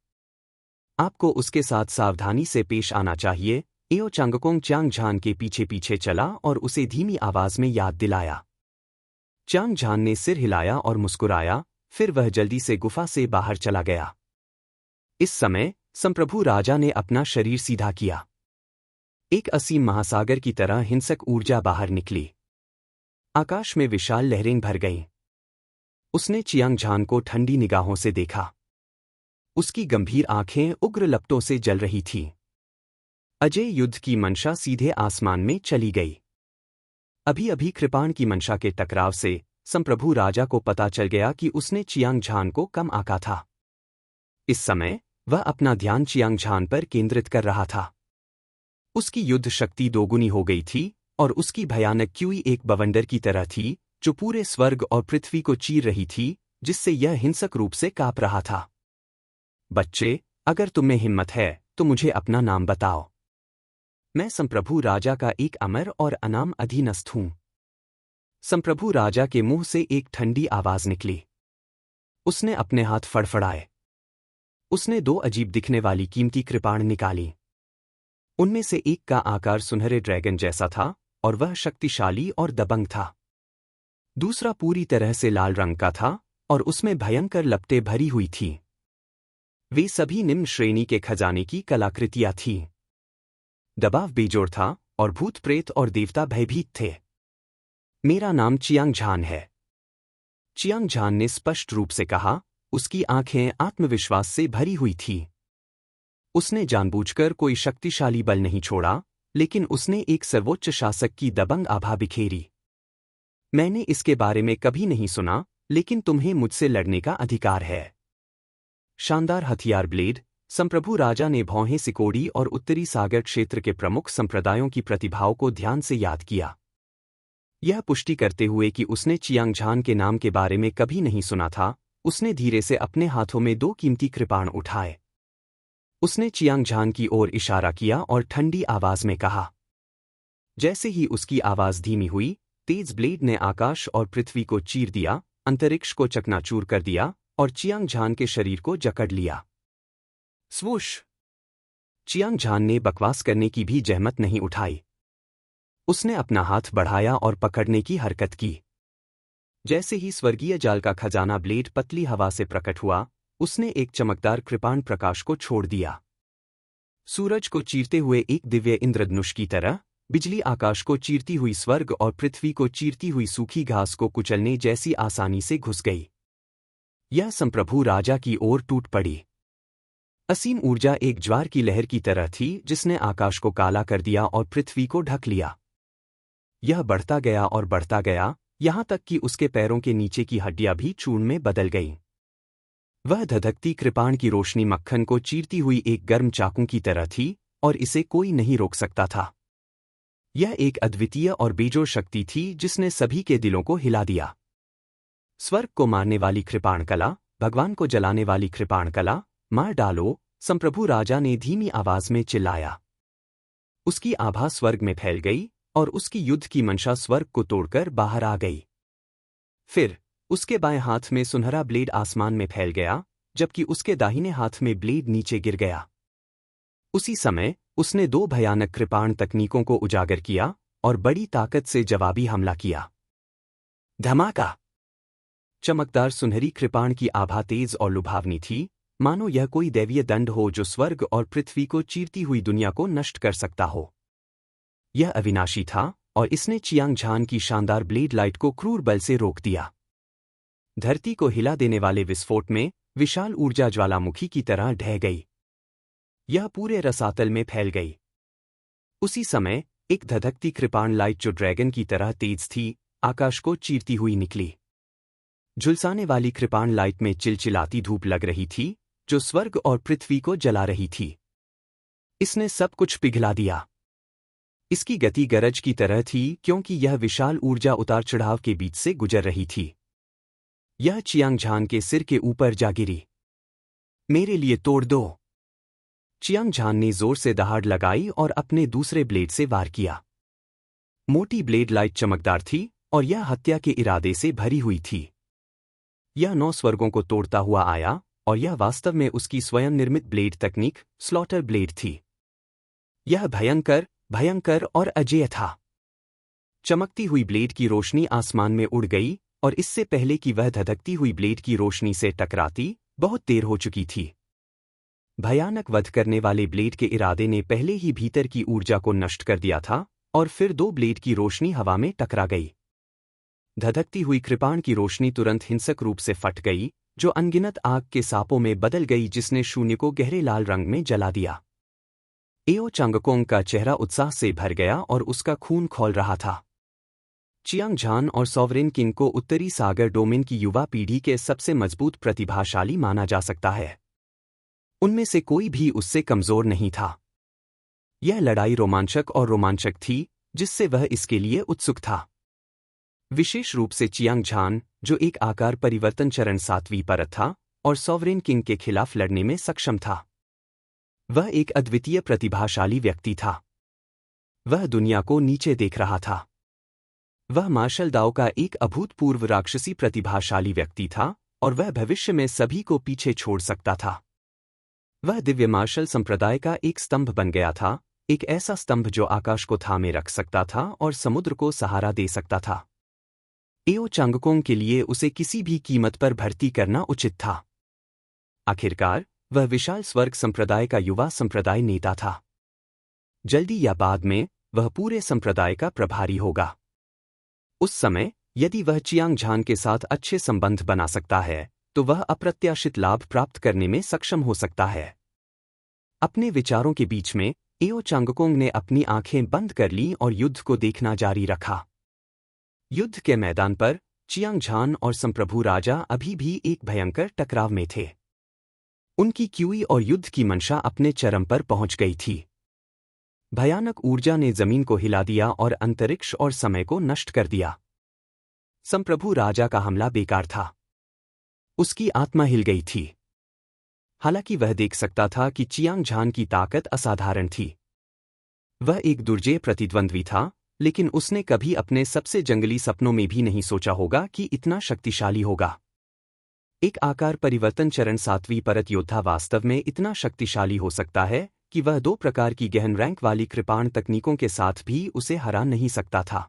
A: आपको उसके साथ सावधानी से पेश आना चाहिए। एओ चांगकोंग चियांग झान के पीछे पीछे चला और उसे धीमी आवाज में याद दिलाया। चियांग झान ने सिर हिलाया और मुस्कुराया, फिर वह जल्दी से गुफा से बाहर चला गया। इस समय संप्रभु राजा ने अपना शरीर सीधा किया। एक असीम महासागर की तरह हिंसक ऊर्जा बाहर निकली। आकाश में विशाल लहरें भर गईं। उसने चियांग झान को ठंडी निगाहों से देखा। उसकी गंभीर आंखें उग्र लपटों से जल रही थीं। अजय युद्ध की मंशा सीधे आसमान में चली गई। अभी अभी कृपाण की मंशा के टकराव से संप्रभु राजा को पता चल गया कि उसने चियांग झान को कम आंका था। इस समय वह अपना ध्यान चियांग झान पर केंद्रित कर रहा था। उसकी युद्ध शक्ति दोगुनी हो गई थी और उसकी भयानक क्यूई एक बवंडर की तरह थी जो पूरे स्वर्ग और पृथ्वी को चीर रही थी, जिससे यह हिंसक रूप से कांप रहा था। बच्चे, अगर तुम्हें हिम्मत है तो मुझे अपना नाम बताओ। मैं संप्रभु राजा का एक अमर और अनाम अधीनस्थ हूं। संप्रभु राजा के मुंह से एक ठंडी आवाज निकली। उसने अपने हाथ फड़फड़ाए। उसने दो अजीब दिखने वाली कीमती कृपाण निकाली। उनमें से एक का आकार सुनहरे ड्रैगन जैसा था और वह शक्तिशाली और दबंग था। दूसरा पूरी तरह से लाल रंग का था और उसमें भयंकर लपटें भरी हुई थीं। वे सभी निम्न श्रेणी के खजाने की कलाकृतियां थीं। दबाव बेजोड़ था और भूत प्रेत और देवता भयभीत थे। मेरा नाम चियांग झान है, चियांग झान ने स्पष्ट रूप से कहा। उसकी आंखें आत्मविश्वास से भरी हुई थीं। उसने जानबूझकर कोई शक्तिशाली बल नहीं छोड़ा, लेकिन उसने एक सर्वोच्च शासक की दबंग आभा बिखेरी। मैंने इसके बारे में कभी नहीं सुना, लेकिन तुम्हें मुझसे लड़ने का अधिकार है। शानदार हथियार ब्लेड। संप्रभु राजा ने भौहें सिकोड़ी और उत्तरी सागर क्षेत्र के प्रमुख संप्रदायों की प्रतिभाओं को ध्यान से याद किया, यह पुष्टि करते हुए कि उसने चियांग झान के नाम के बारे में कभी नहीं सुना था। उसने धीरे से अपने हाथों में दो कीमती कृपाण उठाए। उसने चियांग झान की ओर इशारा किया और ठंडी आवाज में कहा। जैसे ही उसकी आवाज धीमी हुई, तेज ब्लेड ने आकाश और पृथ्वी को चीर दिया, अंतरिक्ष को चकनाचूर कर दिया और चियांग झान के शरीर को जकड़ लिया। स्वूश! चियांग झान ने बकवास करने की भी जहमत नहीं उठाई। उसने अपना हाथ बढ़ाया और पकड़ने की हरकत की। जैसे ही स्वर्गीय जाल का खजाना ब्लेड पतली हवा से प्रकट हुआ, उसने एक चमकदार कृपाण प्रकाश को छोड़ दिया। सूरज को चीरते हुए एक दिव्य इंद्रधनुष की तरह, बिजली आकाश को चीरती हुई स्वर्ग और पृथ्वी को चीरती हुई सूखी घास को कुचलने जैसी आसानी से घुस गई। यह संप्रभु राजा की ओर टूट पड़ी। असीम ऊर्जा एक ज्वार की लहर की तरह थी जिसने आकाश को काला कर दिया और पृथ्वी को ढक लिया। यह बढ़ता गया और बढ़ता गया, यहां तक कि उसके पैरों के नीचे की हड्डियां भी चूर्ण में बदल गईं। वह धधकती कृपाण की रोशनी मक्खन को चीरती हुई एक गर्म चाकू की तरह थी और इसे कोई नहीं रोक सकता था। यह एक अद्वितीय और बेजोड़ शक्ति थी जिसने सभी के दिलों को हिला दिया। स्वर्ग को मारने वाली कृपाण कला, भगवान को जलाने वाली कृपाण कला, मार डालो! संप्रभु राजा ने धीमी आवाज में चिल्लाया। उसकी आभा स्वर्ग में फैल गई और उसकी युद्ध की मंशा स्वर्ग को तोड़कर बाहर आ गई। फिर उसके बाएं हाथ में सुनहरा ब्लेड आसमान में फैल गया, जबकि उसके दाहिने हाथ में ब्लेड नीचे गिर गया। उसी समय उसने दो भयानक कृपाण तकनीकों को उजागर किया और बड़ी ताकत से जवाबी हमला किया। धमाका! चमकदार सुनहरी कृपाण की आभा तेज और लुभावनी थी, मानो यह कोई दैवीय दंड हो जो स्वर्ग और पृथ्वी को चीरती हुई दुनिया को नष्ट कर सकता हो। यह अविनाशी था और इसने चियांग झान की शानदार ब्लेड लाइट को क्रूर बल से रोक दिया। धरती को हिला देने वाले विस्फोट में विशाल ऊर्जा ज्वालामुखी की तरह ढह गई। यह पूरे रसातल में फैल गई। उसी समय एक धधकती कृपाण लाइट जो ड्रैगन की तरह तेज थी, आकाश को चीरती हुई निकली। झुलसाने वाली कृपाण लाइट में चिलचिलाती धूप लग रही थी, जो स्वर्ग और पृथ्वी को जला रही थी। इसने सब कुछ पिघला दिया। इसकी गति गरज की तरह थी क्योंकि यह विशाल ऊर्जा उतार चढ़ाव के बीच से गुजर रही थी। यह चियांग झान के सिर के ऊपर जा गिरी। मेरे लिए तोड़ दो! चियांग झान ने जोर से दहाड़ लगाई और अपने दूसरे ब्लेड से वार किया। मोटी ब्लेड लाइट चमकदार थी और यह हत्या के इरादे से भरी हुई थी। यह 9 स्वर्गों को तोड़ता हुआ आया और यह वास्तव में उसकी स्वयं निर्मित ब्लेड तकनीक स्लॉटर ब्लेड थी। यह भयंकर, भयंकर और अजेय था। चमकती हुई ब्लेड की रोशनी आसमान में उड़ गई और इससे पहले कि वह धधकती हुई ब्लेड की रोशनी से टकराती, बहुत देर हो चुकी थी। भयानक वध करने वाले ब्लेड के इरादे ने पहले ही भीतर की ऊर्जा को नष्ट कर दिया था और फिर 2 ब्लेड की रोशनी हवा में टकरा गई। धधकती हुई कृपाण की रोशनी तुरंत हिंसक रूप से फट गई, जो अनगिनत आग के सांपों में बदल गई जिसने शून्य को गहरे लाल रंग में जला दिया। एओ चांगकोंग का चेहरा उत्साह से भर गया और उसका खून खौल रहा था। चियांग झान और सॉवरेन किंग को उत्तरी सागर डोमेन की युवा पीढ़ी के सबसे मजबूत प्रतिभाशाली माना जा सकता है। उनमें से कोई भी उससे कमजोर नहीं था। यह लड़ाई रोमांचक थी, जिससे वह इसके लिए उत्सुक था। विशेष रूप से चियांग झान, जो एक आकार परिवर्तन चरण 7वीं परत था और सॉवरेन किंग के खिलाफ लड़ने में सक्षम था। वह एक अद्वितीय प्रतिभाशाली व्यक्ति था। वह दुनिया को नीचे देख रहा था। वह मार्शल दाओ का एक अभूतपूर्व राक्षसी प्रतिभाशाली व्यक्ति था और वह भविष्य में सभी को पीछे छोड़ सकता था। वह दिव्य मार्शल संप्रदाय का एक स्तंभ बन गया था, एक ऐसा स्तंभ जो आकाश को थामे रख सकता था और समुद्र को सहारा दे सकता था। एओ चांगकोंग के लिए उसे किसी भी कीमत पर भर्ती करना उचित था। आखिरकार वह विशाल स्वर्ग संप्रदाय का युवा संप्रदाय नेता था। जल्दी या बाद में वह पूरे संप्रदाय का प्रभारी होगा। उस समय यदि वह चियांग झान के साथ अच्छे संबंध बना सकता है तो वह अप्रत्याशित लाभ प्राप्त करने में सक्षम हो सकता है। अपने विचारों के बीच में एओ चांगकोंग ने अपनी आंखें बंद कर लीं और युद्ध को देखना जारी रखा। युद्ध के मैदान पर चियांग झान और संप्रभु राजा अभी भी एक भयंकर टकराव में थे। उनकी क्यूई और युद्ध की मंशा अपने चरम पर पहुंच गई थी। भयानक ऊर्जा ने जमीन को हिला दिया और अंतरिक्ष और समय को नष्ट कर दिया। संप्रभु राजा का हमला बेकार था। उसकी आत्मा हिल गई थी। हालांकि वह देख सकता था कि चियांग झान की ताकत असाधारण थी। वह एक दुर्जेय प्रतिद्वंद्वी था, लेकिन उसने कभी अपने सबसे जंगली सपनों में भी नहीं सोचा होगा कि इतना शक्तिशाली होगा। एक आकार परिवर्तन चरण 7वीं परत योद्धा वास्तव में इतना शक्तिशाली हो सकता है कि वह 2 प्रकार की गहन रैंक वाली कृपाण तकनीकों के साथ भी उसे हरा नहीं सकता था।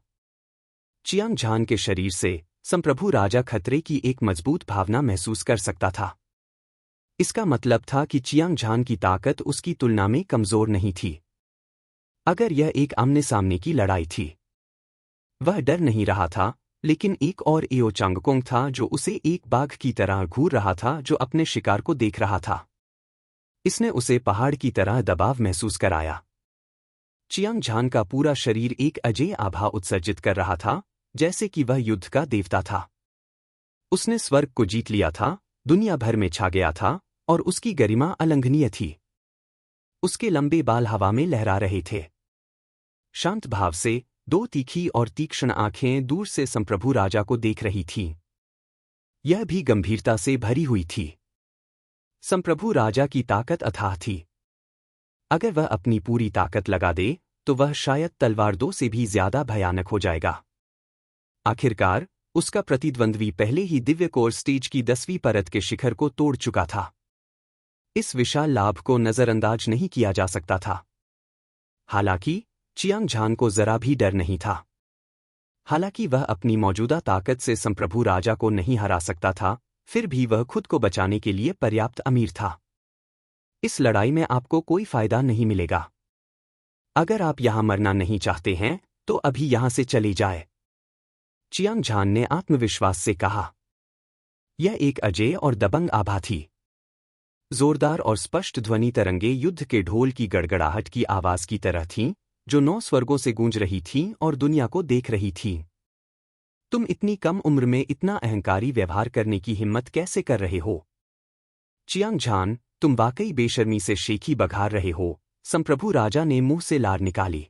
A: चियांग झान के शरीर से संप्रभु राजा खतरे की एक मजबूत भावना महसूस कर सकता था। इसका मतलब था कि चियांग झान की ताकत उसकी तुलना में कमजोर नहीं थी। अगर यह एक आमने सामने की लड़ाई थी, वह डर नहीं रहा था, लेकिन एक और एओ चांगकोंग था जो उसे एक बाघ की तरह घूर रहा था जो अपने शिकार को देख रहा था। इसने उसे पहाड़ की तरह दबाव महसूस कराया। चियांग झान का पूरा शरीर एक अजेय आभा उत्सर्जित कर रहा था, जैसे कि वह युद्ध का देवता था। उसने स्वर्ग को जीत लिया था, दुनिया भर में छा गया था और उसकी गरिमा अलंघनीय थी। उसके लंबे बाल हवा में लहरा रहे थे। शांत भाव से 2 तीखी और तीक्ष्ण आंखें दूर से संप्रभु राजा को देख रही थीं। यह भी गंभीरता से भरी हुई थी। संप्रभु राजा की ताकत अथाह थी। अगर वह अपनी पूरी ताकत लगा दे तो वह शायद तलवार 2 से भी ज्यादा भयानक हो जाएगा। आखिरकार उसका प्रतिद्वंद्वी पहले ही दिव्य कोर स्टेज की 10वीं परत के शिखर को तोड़ चुका था। इस विशाल लाभ को नजरअंदाज नहीं किया जा सकता था। हालांकि चियांग झान को जरा भी डर नहीं था। हालांकि वह अपनी मौजूदा ताकत से संप्रभु राजा को नहीं हरा सकता था, फिर भी वह खुद को बचाने के लिए पर्याप्त अमीर था। इस लड़ाई में आपको कोई फायदा नहीं मिलेगा। अगर आप यहां मरना नहीं चाहते हैं तो अभी यहां से चले जाए, चियांग झान ने आत्मविश्वास से कहा। यह एक अजेय और दबंग आभा थी। जोरदार और स्पष्ट ध्वनि तरंगे युद्ध के ढोल की गड़गड़ाहट की आवाज की तरह थीं, जो 9 स्वर्गों से गूंज रही थीं और दुनिया को देख रही थीं। तुम इतनी कम उम्र में इतना अहंकारी व्यवहार करने की हिम्मत कैसे कर रहे हो? चियांग झान, तुम वाकई बेशर्मी से शेखी बघार रहे हो, संप्रभु राजा ने मुंह से लार निकाली।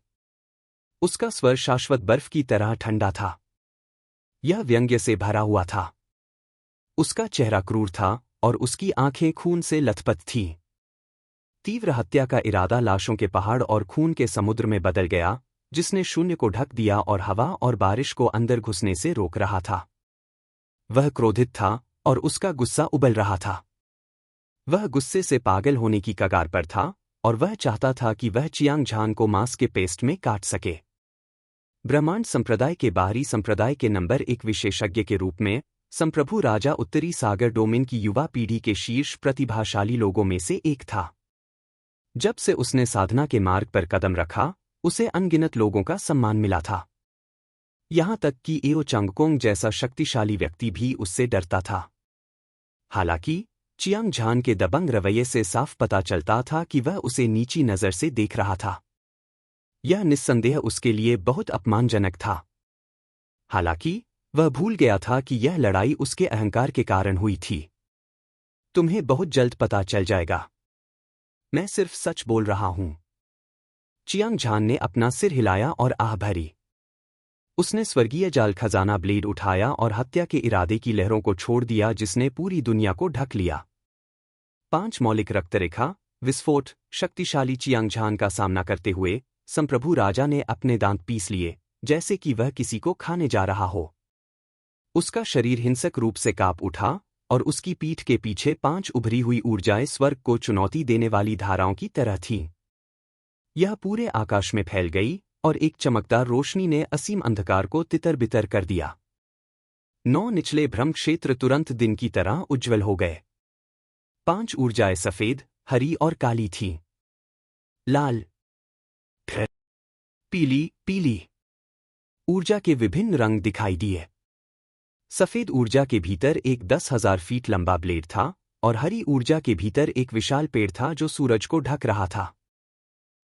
A: उसका स्वर शाश्वत बर्फ की तरह ठंडा था। यह व्यंग्य से भरा हुआ था। उसका चेहरा क्रूर था और उसकी आंखें खून से लथपथ थीं। तीव्र हत्या का इरादा लाशों के पहाड़ और खून के समुद्र में बदल गया, जिसने शून्य को ढक दिया और हवा और बारिश को अंदर घुसने से रोक रहा था। वह क्रोधित था और उसका गुस्सा उबल रहा था। वह गुस्से से पागल होने की कगार पर था और वह चाहता था कि वह चियांग झान को मांस के पेस्ट में काट सके। ब्रह्मांड संप्रदाय के बाहरी संप्रदाय के नंबर 1 विशेषज्ञ के रूप में संप्रभु राजा उत्तरी सागर डोमेन की युवा पीढ़ी के शीर्ष प्रतिभाशाली लोगों में से एक था। जब से उसने साधना के मार्ग पर कदम रखा, उसे अनगिनत लोगों का सम्मान मिला था। यहां तक कि एओ चंगकोंग जैसा शक्तिशाली व्यक्ति भी उससे डरता था। हालांकि चियांग झान के दबंग रवैये से साफ पता चलता था कि वह उसे नीची नजर से देख रहा था। यह निस्संदेह उसके लिए बहुत अपमानजनक था। हालांकि वह भूल गया था कि यह लड़ाई उसके अहंकार के कारण हुई थी। तुम्हें बहुत जल्द पता चल जाएगा। मैं सिर्फ सच बोल रहा हूं। चियांग झान ने अपना सिर हिलाया और आह भरी। उसने स्वर्गीय जाल खजाना ब्लेड उठाया और हत्या के इरादे की लहरों को छोड़ दिया जिसने पूरी दुनिया को ढक लिया। 5 मौलिक रक्तरेखा विस्फोट। शक्तिशाली चियांग झान का सामना करते हुए संप्रभु राजा ने अपने दांत पीस लिए, जैसे कि वह किसी को खाने जा रहा हो। उसका शरीर हिंसक रूप से कांप उठा और उसकी पीठ के पीछे 5 उभरी हुई ऊर्जाएं स्वर्ग को चुनौती देने वाली धाराओं की तरह थीं। यह पूरे आकाश में फैल गई और एक चमकदार रोशनी ने असीम अंधकार को तितर-बितर कर दिया। 9 निचले ब्रह्म क्षेत्र तुरंत दिन की तरह उज्ज्वल हो गए। 5 ऊर्जाएं सफेद, हरी और काली थीं। लाल, पीली, पीली ऊर्जा के विभिन्न रंग दिखाई दिए। सफेद ऊर्जा के भीतर एक 10,000 फीट लंबा ब्लेड था और हरी ऊर्जा के भीतर एक विशाल पेड़ था जो सूरज को ढक रहा था।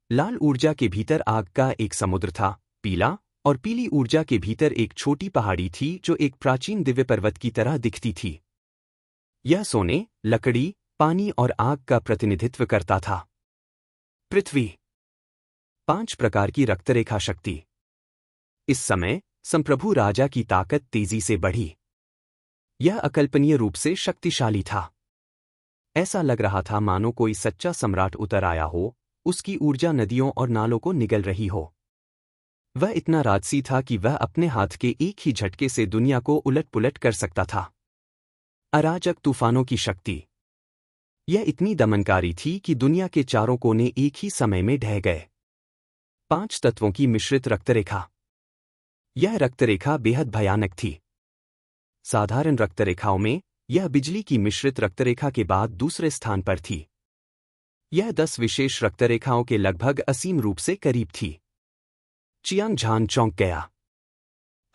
A: लाल ऊर्जा के भीतर आग का एक समुद्र था। पीला और पीली ऊर्जा के भीतर एक छोटी पहाड़ी थी जो एक प्राचीन दिव्य पर्वत की तरह दिखती थी। यह सोने, लकड़ी, पानी और आग का प्रतिनिधित्व करता था। पृथ्वी। 5 प्रकार की रक्तरेखा शक्ति। इस समय संप्रभु राजा की ताकत तेजी से बढ़ी। यह अकल्पनीय रूप से शक्तिशाली था। ऐसा लग रहा था मानो कोई सच्चा सम्राट उतर आया हो, उसकी ऊर्जा नदियों और नालों को निगल रही हो। वह इतना राजसी था कि वह अपने हाथ के एक ही झटके से दुनिया को उलट-पुलट कर सकता था। अराजक तूफानों की शक्ति। यह इतनी दमनकारी थी कि दुनिया के चारों कोने एक ही समय में ढह गए। 5 तत्वों की मिश्रित रक्तरेखा। यह रक्तरेखा बेहद भयानक थी। साधारण रक्तरेखाओं में यह बिजली की मिश्रित रक्तरेखा के बाद दूसरे स्थान पर थी। यह 10 विशेष रक्तरेखाओं के लगभग असीम रूप से करीब थी। चियांग झान चौंक गया।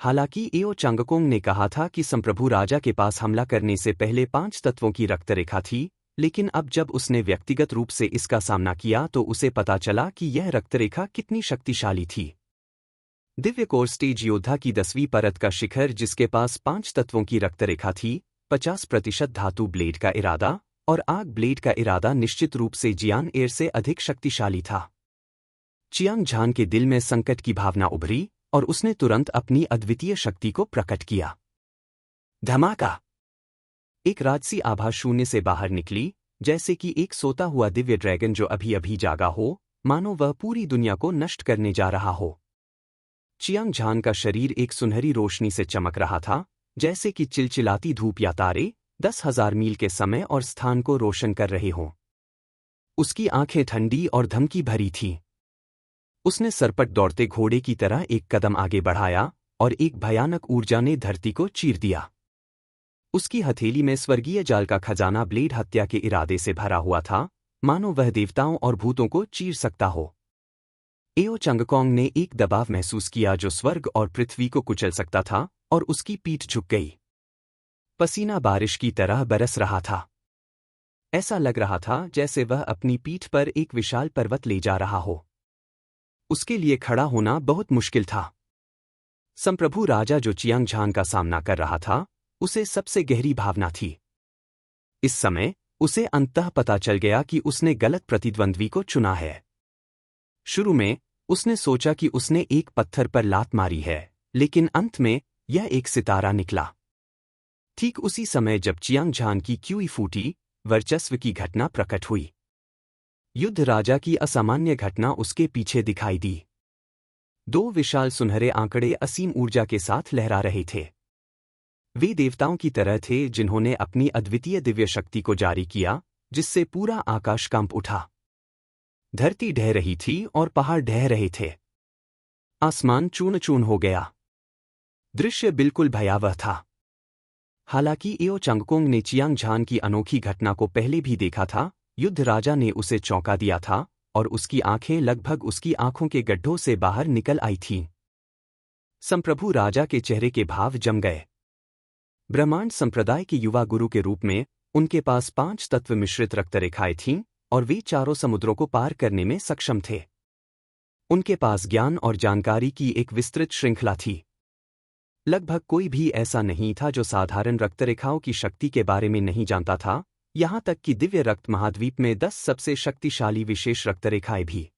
A: हालांकि एओ चंगकोंग ने कहा था कि संप्रभु राजा के पास हमला करने से पहले 5 तत्वों की रक्तरेखा थी, लेकिन अब जब उसने व्यक्तिगत रूप से इसका सामना किया तो उसे पता चला कि यह रक्तरेखा कितनी शक्तिशाली थी। दिव्य कोर स्टेज योद्धा की 10वीं परत का शिखर जिसके पास 5 तत्वों की रक्तरेखा थी, 50% धातु ब्लेड का इरादा और आग ब्लेड का इरादा निश्चित रूप से जियान एयर से अधिक शक्तिशाली था। चियांग झान के दिल में संकट की भावना उभरी और उसने तुरंत अपनी अद्वितीय शक्ति को प्रकट किया। धमाका! एक राजसी आभा शून्य से बाहर निकली, जैसे कि एक सोता हुआ दिव्य ड्रैगन जो अभी अभी जागा हो, मानो वह पूरी दुनिया को नष्ट करने जा रहा हो। चियांग झान का शरीर एक सुनहरी रोशनी से चमक रहा था, जैसे कि चिलचिलाती धूप या तारे 10,000 मील के समय और स्थान को रोशन कर रहे हों। उसकी आंखें ठंडी और धमकी भरी थीं। उसने सरपट दौड़ते घोड़े की तरह एक कदम आगे बढ़ाया और एक भयानक ऊर्जा ने धरती को चीर दिया। उसकी हथेली में स्वर्गीय जाल का खजाना ब्लेड हत्या के इरादे से भरा हुआ था, मानो वह देवताओं और भूतों को चीर सकता हो। एओ चंगकोंग ने एक दबाव महसूस किया जो स्वर्ग और पृथ्वी को कुचल सकता था, और उसकी पीठ झुक गई। पसीना बारिश की तरह बरस रहा था। ऐसा लग रहा था जैसे वह अपनी पीठ पर एक विशाल पर्वत ले जा रहा हो। उसके लिए खड़ा होना बहुत मुश्किल था। संप्रभु राजा जो चियांग झान का सामना कर रहा था, उसे सबसे गहरी भावना थी। इस समय उसे अंततः पता चल गया कि उसने गलत प्रतिद्वंद्वी को चुना है। शुरू में उसने सोचा कि उसने एक पत्थर पर लात मारी है, लेकिन अंत में यह एक सितारा निकला। ठीक उसी समय जब चियांग झान की क्यूई फूटी, वर्चस्व की घटना प्रकट हुई। युद्ध राजा की असामान्य घटना उसके पीछे दिखाई दी। दो विशाल सुनहरे आंकड़े असीम ऊर्जा के साथ लहरा रहे थे। वे देवताओं की तरह थे जिन्होंने अपनी अद्वितीय दिव्य शक्ति को जारी किया, जिससे पूरा आकाश कांप उठा। धरती ढह रही थी और पहाड़ ढह रहे थे। आसमान चूर्ण चूर्ण हो गया। दृश्य बिल्कुल भयावह था। हालांकि एओ चंगकोंग ने चियांग झान की अनोखी घटना को पहले भी देखा था, युद्ध राजा ने उसे चौंका दिया था और उसकी आंखें लगभग उसकी आंखों के गड्ढों से बाहर निकल आई थीं। संप्रभु राजा के चेहरे के भाव जम गए। ब्रह्मांड संप्रदाय के युवा गुरु के रूप में उनके पास 5 तत्व मिश्रित रक्तरेखाएं थीं और वे चारों समुद्रों को पार करने में सक्षम थे। उनके पास ज्ञान और जानकारी की एक विस्तृत श्रृंखला थी। लगभग कोई भी ऐसा नहीं था जो साधारण रक्तरेखाओं की शक्ति के बारे में नहीं जानता था, यहां तक कि दिव्य रक्त महाद्वीप में 10 सबसे शक्तिशाली विशेष रक्तरेखाएं भी।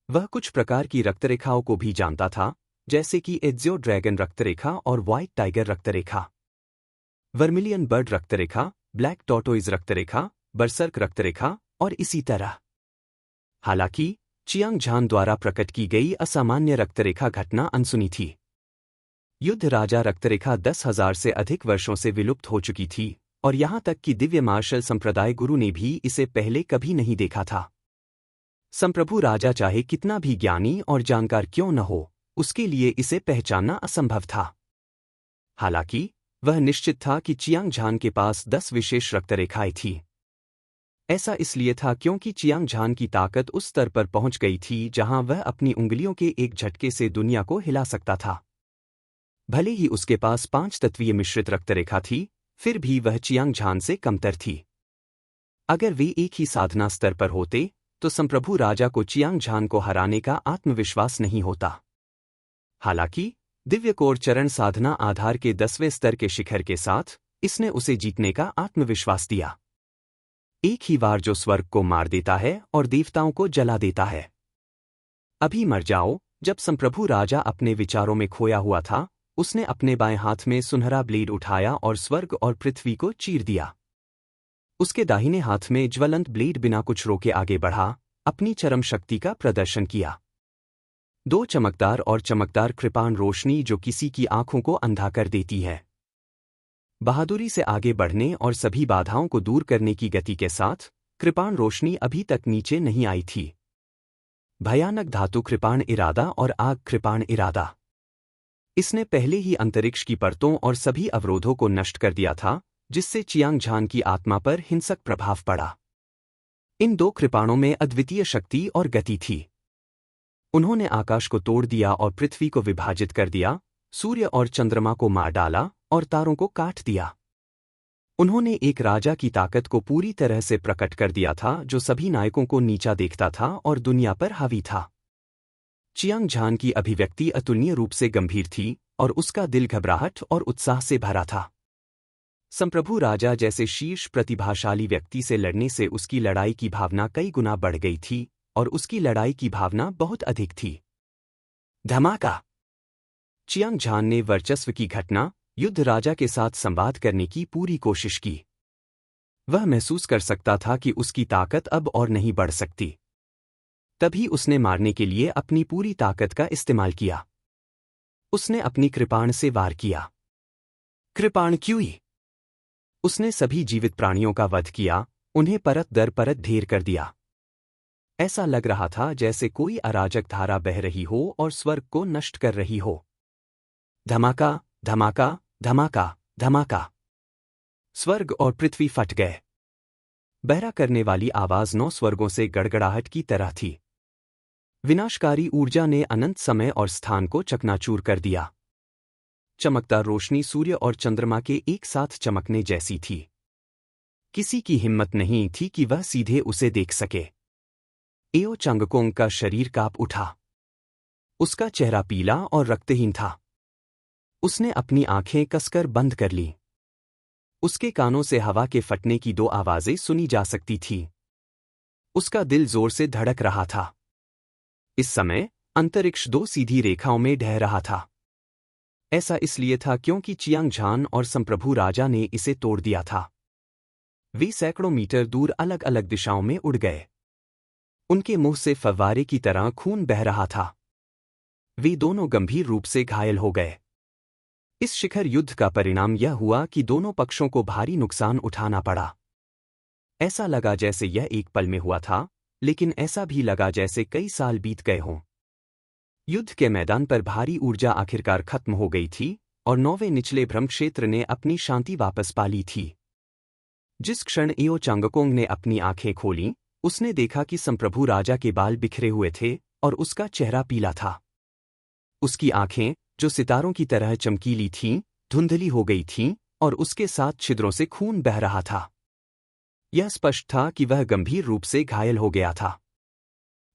A: वह कुछ प्रकार की रक्तरेखाओं को भी जानता था, जैसे कि एड्जियो ड्रैगन रक्तरेखा और व्हाइट टाइगर रक्तरेखा, वर्मिलियन बर्ड रक्तरेखा, ब्लैक टॉर्टोइज रक्तरेखा, बरसर्क रक्तरेखा और इसी तरह। हालांकि चियांग झान द्वारा प्रकट की गई असामान्य रक्तरेखा घटना अनसुनी थी। युद्ध राजा रक्तरेखा 10,000 से अधिक वर्षों से विलुप्त हो चुकी थी, और यहां तक कि दिव्य मार्शल संप्रदाय गुरु ने भी इसे पहले कभी नहीं देखा था। संप्रभु राजा चाहे कितना भी ज्ञानी और जानकार क्यों न हो, उसके लिए इसे पहचानना असंभव था। हालांकि वह निश्चित था कि चियांग झान के पास 10 विशेष रक्तरेखाएं थीं। ऐसा इसलिए था क्योंकि चियांग झान की ताकत उस स्तर पर पहुंच गई थी जहां वह अपनी उंगलियों के एक झटके से दुनिया को हिला सकता था। भले ही उसके पास 5 तत्वीय मिश्रित रक्तरेखा थी, फिर भी वह चियांग झान से कमतर थी। अगर वे एक ही साधना स्तर पर होते, तो संप्रभु राजा को चियांग झान को हराने का आत्मविश्वास नहीं होता। हालांकि दिव्य कोर चरण साधना आधार के 10वें स्तर के शिखर के साथ इसने उसे जीतने का आत्मविश्वास दिया। एक ही वार जो स्वर्ग को मार देता है और देवताओं को जला देता है। अभी मर जाओ। जब संप्रभु राजा अपने विचारों में खोया हुआ था, उसने अपने बाएं हाथ में सुनहरा ब्लेड उठाया और स्वर्ग और पृथ्वी को चीर दिया। उसके दाहिने हाथ में ज्वलंत ब्लेड बिना कुछ रोके आगे बढ़ा, अपनी चरम शक्ति का प्रदर्शन किया। 2 चमकदार और चमकदार कृपाण रोशनी जो किसी की आंखों को अंधा कर देती है। बहादुरी से आगे बढ़ने और सभी बाधाओं को दूर करने की गति के साथ कृपाण रोशनी अभी तक नीचे नहीं आई थी। भयानक धातु कृपाण इरादा और आग कृपाण इरादा। इसने पहले ही अंतरिक्ष की परतों और सभी अवरोधों को नष्ट कर दिया था, जिससे चियांग झान की आत्मा पर हिंसक प्रभाव पड़ा। इन 2 कृपाणों में अद्वितीय शक्ति और गति थी। उन्होंने आकाश को तोड़ दिया और पृथ्वी को विभाजित कर दिया, सूर्य और चंद्रमा को मार डाला और तारों को काट दिया। उन्होंने एक राजा की ताकत को पूरी तरह से प्रकट कर दिया था जो सभी नायकों को नीचा देखता था और दुनिया पर हावी था। चियांग झान की अभिव्यक्ति अतुलनीय रूप से गंभीर थी और उसका दिल घबराहट और उत्साह से भरा था। संप्रभु राजा जैसे शीर्ष प्रतिभाशाली व्यक्ति से लड़ने से उसकी लड़ाई की भावना कई गुना बढ़ गई थी और उसकी लड़ाई की भावना बहुत अधिक थी। धमाका। चियांग झान ने वर्चस्व की घटना, युद्ध राजा के साथ संवाद करने की पूरी कोशिश की। वह महसूस कर सकता था कि उसकी ताकत अब और नहीं बढ़ सकती। तभी उसने मारने के लिए अपनी पूरी ताकत का इस्तेमाल किया। उसने अपनी कृपाण से वार किया। कृपाण क्यूई। उसने सभी जीवित प्राणियों का वध किया, उन्हें परत दर परत ढेर कर दिया। ऐसा लग रहा था जैसे कोई अराजक धारा बह रही हो और स्वर्ग को नष्ट कर रही हो। धमाका, धमाका, धमाका, धमाका। स्वर्ग और पृथ्वी फट गए। बहरा करने वाली आवाज 9 स्वर्गों से गड़गड़ाहट की तरह थी। विनाशकारी ऊर्जा ने अनंत समय और स्थान को चकनाचूर कर दिया। चमकदार रोशनी सूर्य और चंद्रमा के एक साथ चमकने जैसी थी। किसी की हिम्मत नहीं थी कि वह सीधे उसे देख सके। एओ चांगकोंग का शरीर कांप उठा। उसका चेहरा पीला और रक्तहीन था। उसने अपनी आंखें कसकर बंद कर लीं। उसके कानों से हवा के फटने की 2 आवाजें सुनी जा सकती थीं। उसका दिल जोर से धड़क रहा था। इस समय अंतरिक्ष 2 सीधी रेखाओं में ढह रहा था। ऐसा इसलिए था क्योंकि चियांग झान और संप्रभु राजा ने इसे तोड़ दिया था। वे सैकड़ों मीटर दूर अलग अलग दिशाओं में उड़ गए। उनके मुंह से फव्वारे की तरह खून बह रहा था। वे दोनों गंभीर रूप से घायल हो गए। इस शिखर युद्ध का परिणाम यह हुआ कि दोनों पक्षों को भारी नुकसान उठाना पड़ा। ऐसा लगा जैसे यह एक पल में हुआ था, लेकिन ऐसा भी लगा जैसे कई साल बीत गए हों। युद्ध के मैदान पर भारी ऊर्जा आखिरकार खत्म हो गई थी और 9वें निचले ब्रह्म क्षेत्र ने अपनी शांति वापस पा ली थी। जिस क्षण एओ चांगकोंग ने अपनी आंखें खोलीं, उसने देखा कि संप्रभु राजा के बाल बिखरे हुए थे और उसका चेहरा पीला था। उसकी आंखें, जो सितारों की तरह चमकीली थीं, धुंधली हो गई थीं और उसके साथ छिद्रों से खून बह रहा था। यह स्पष्ट था कि वह गंभीर रूप से घायल हो गया था।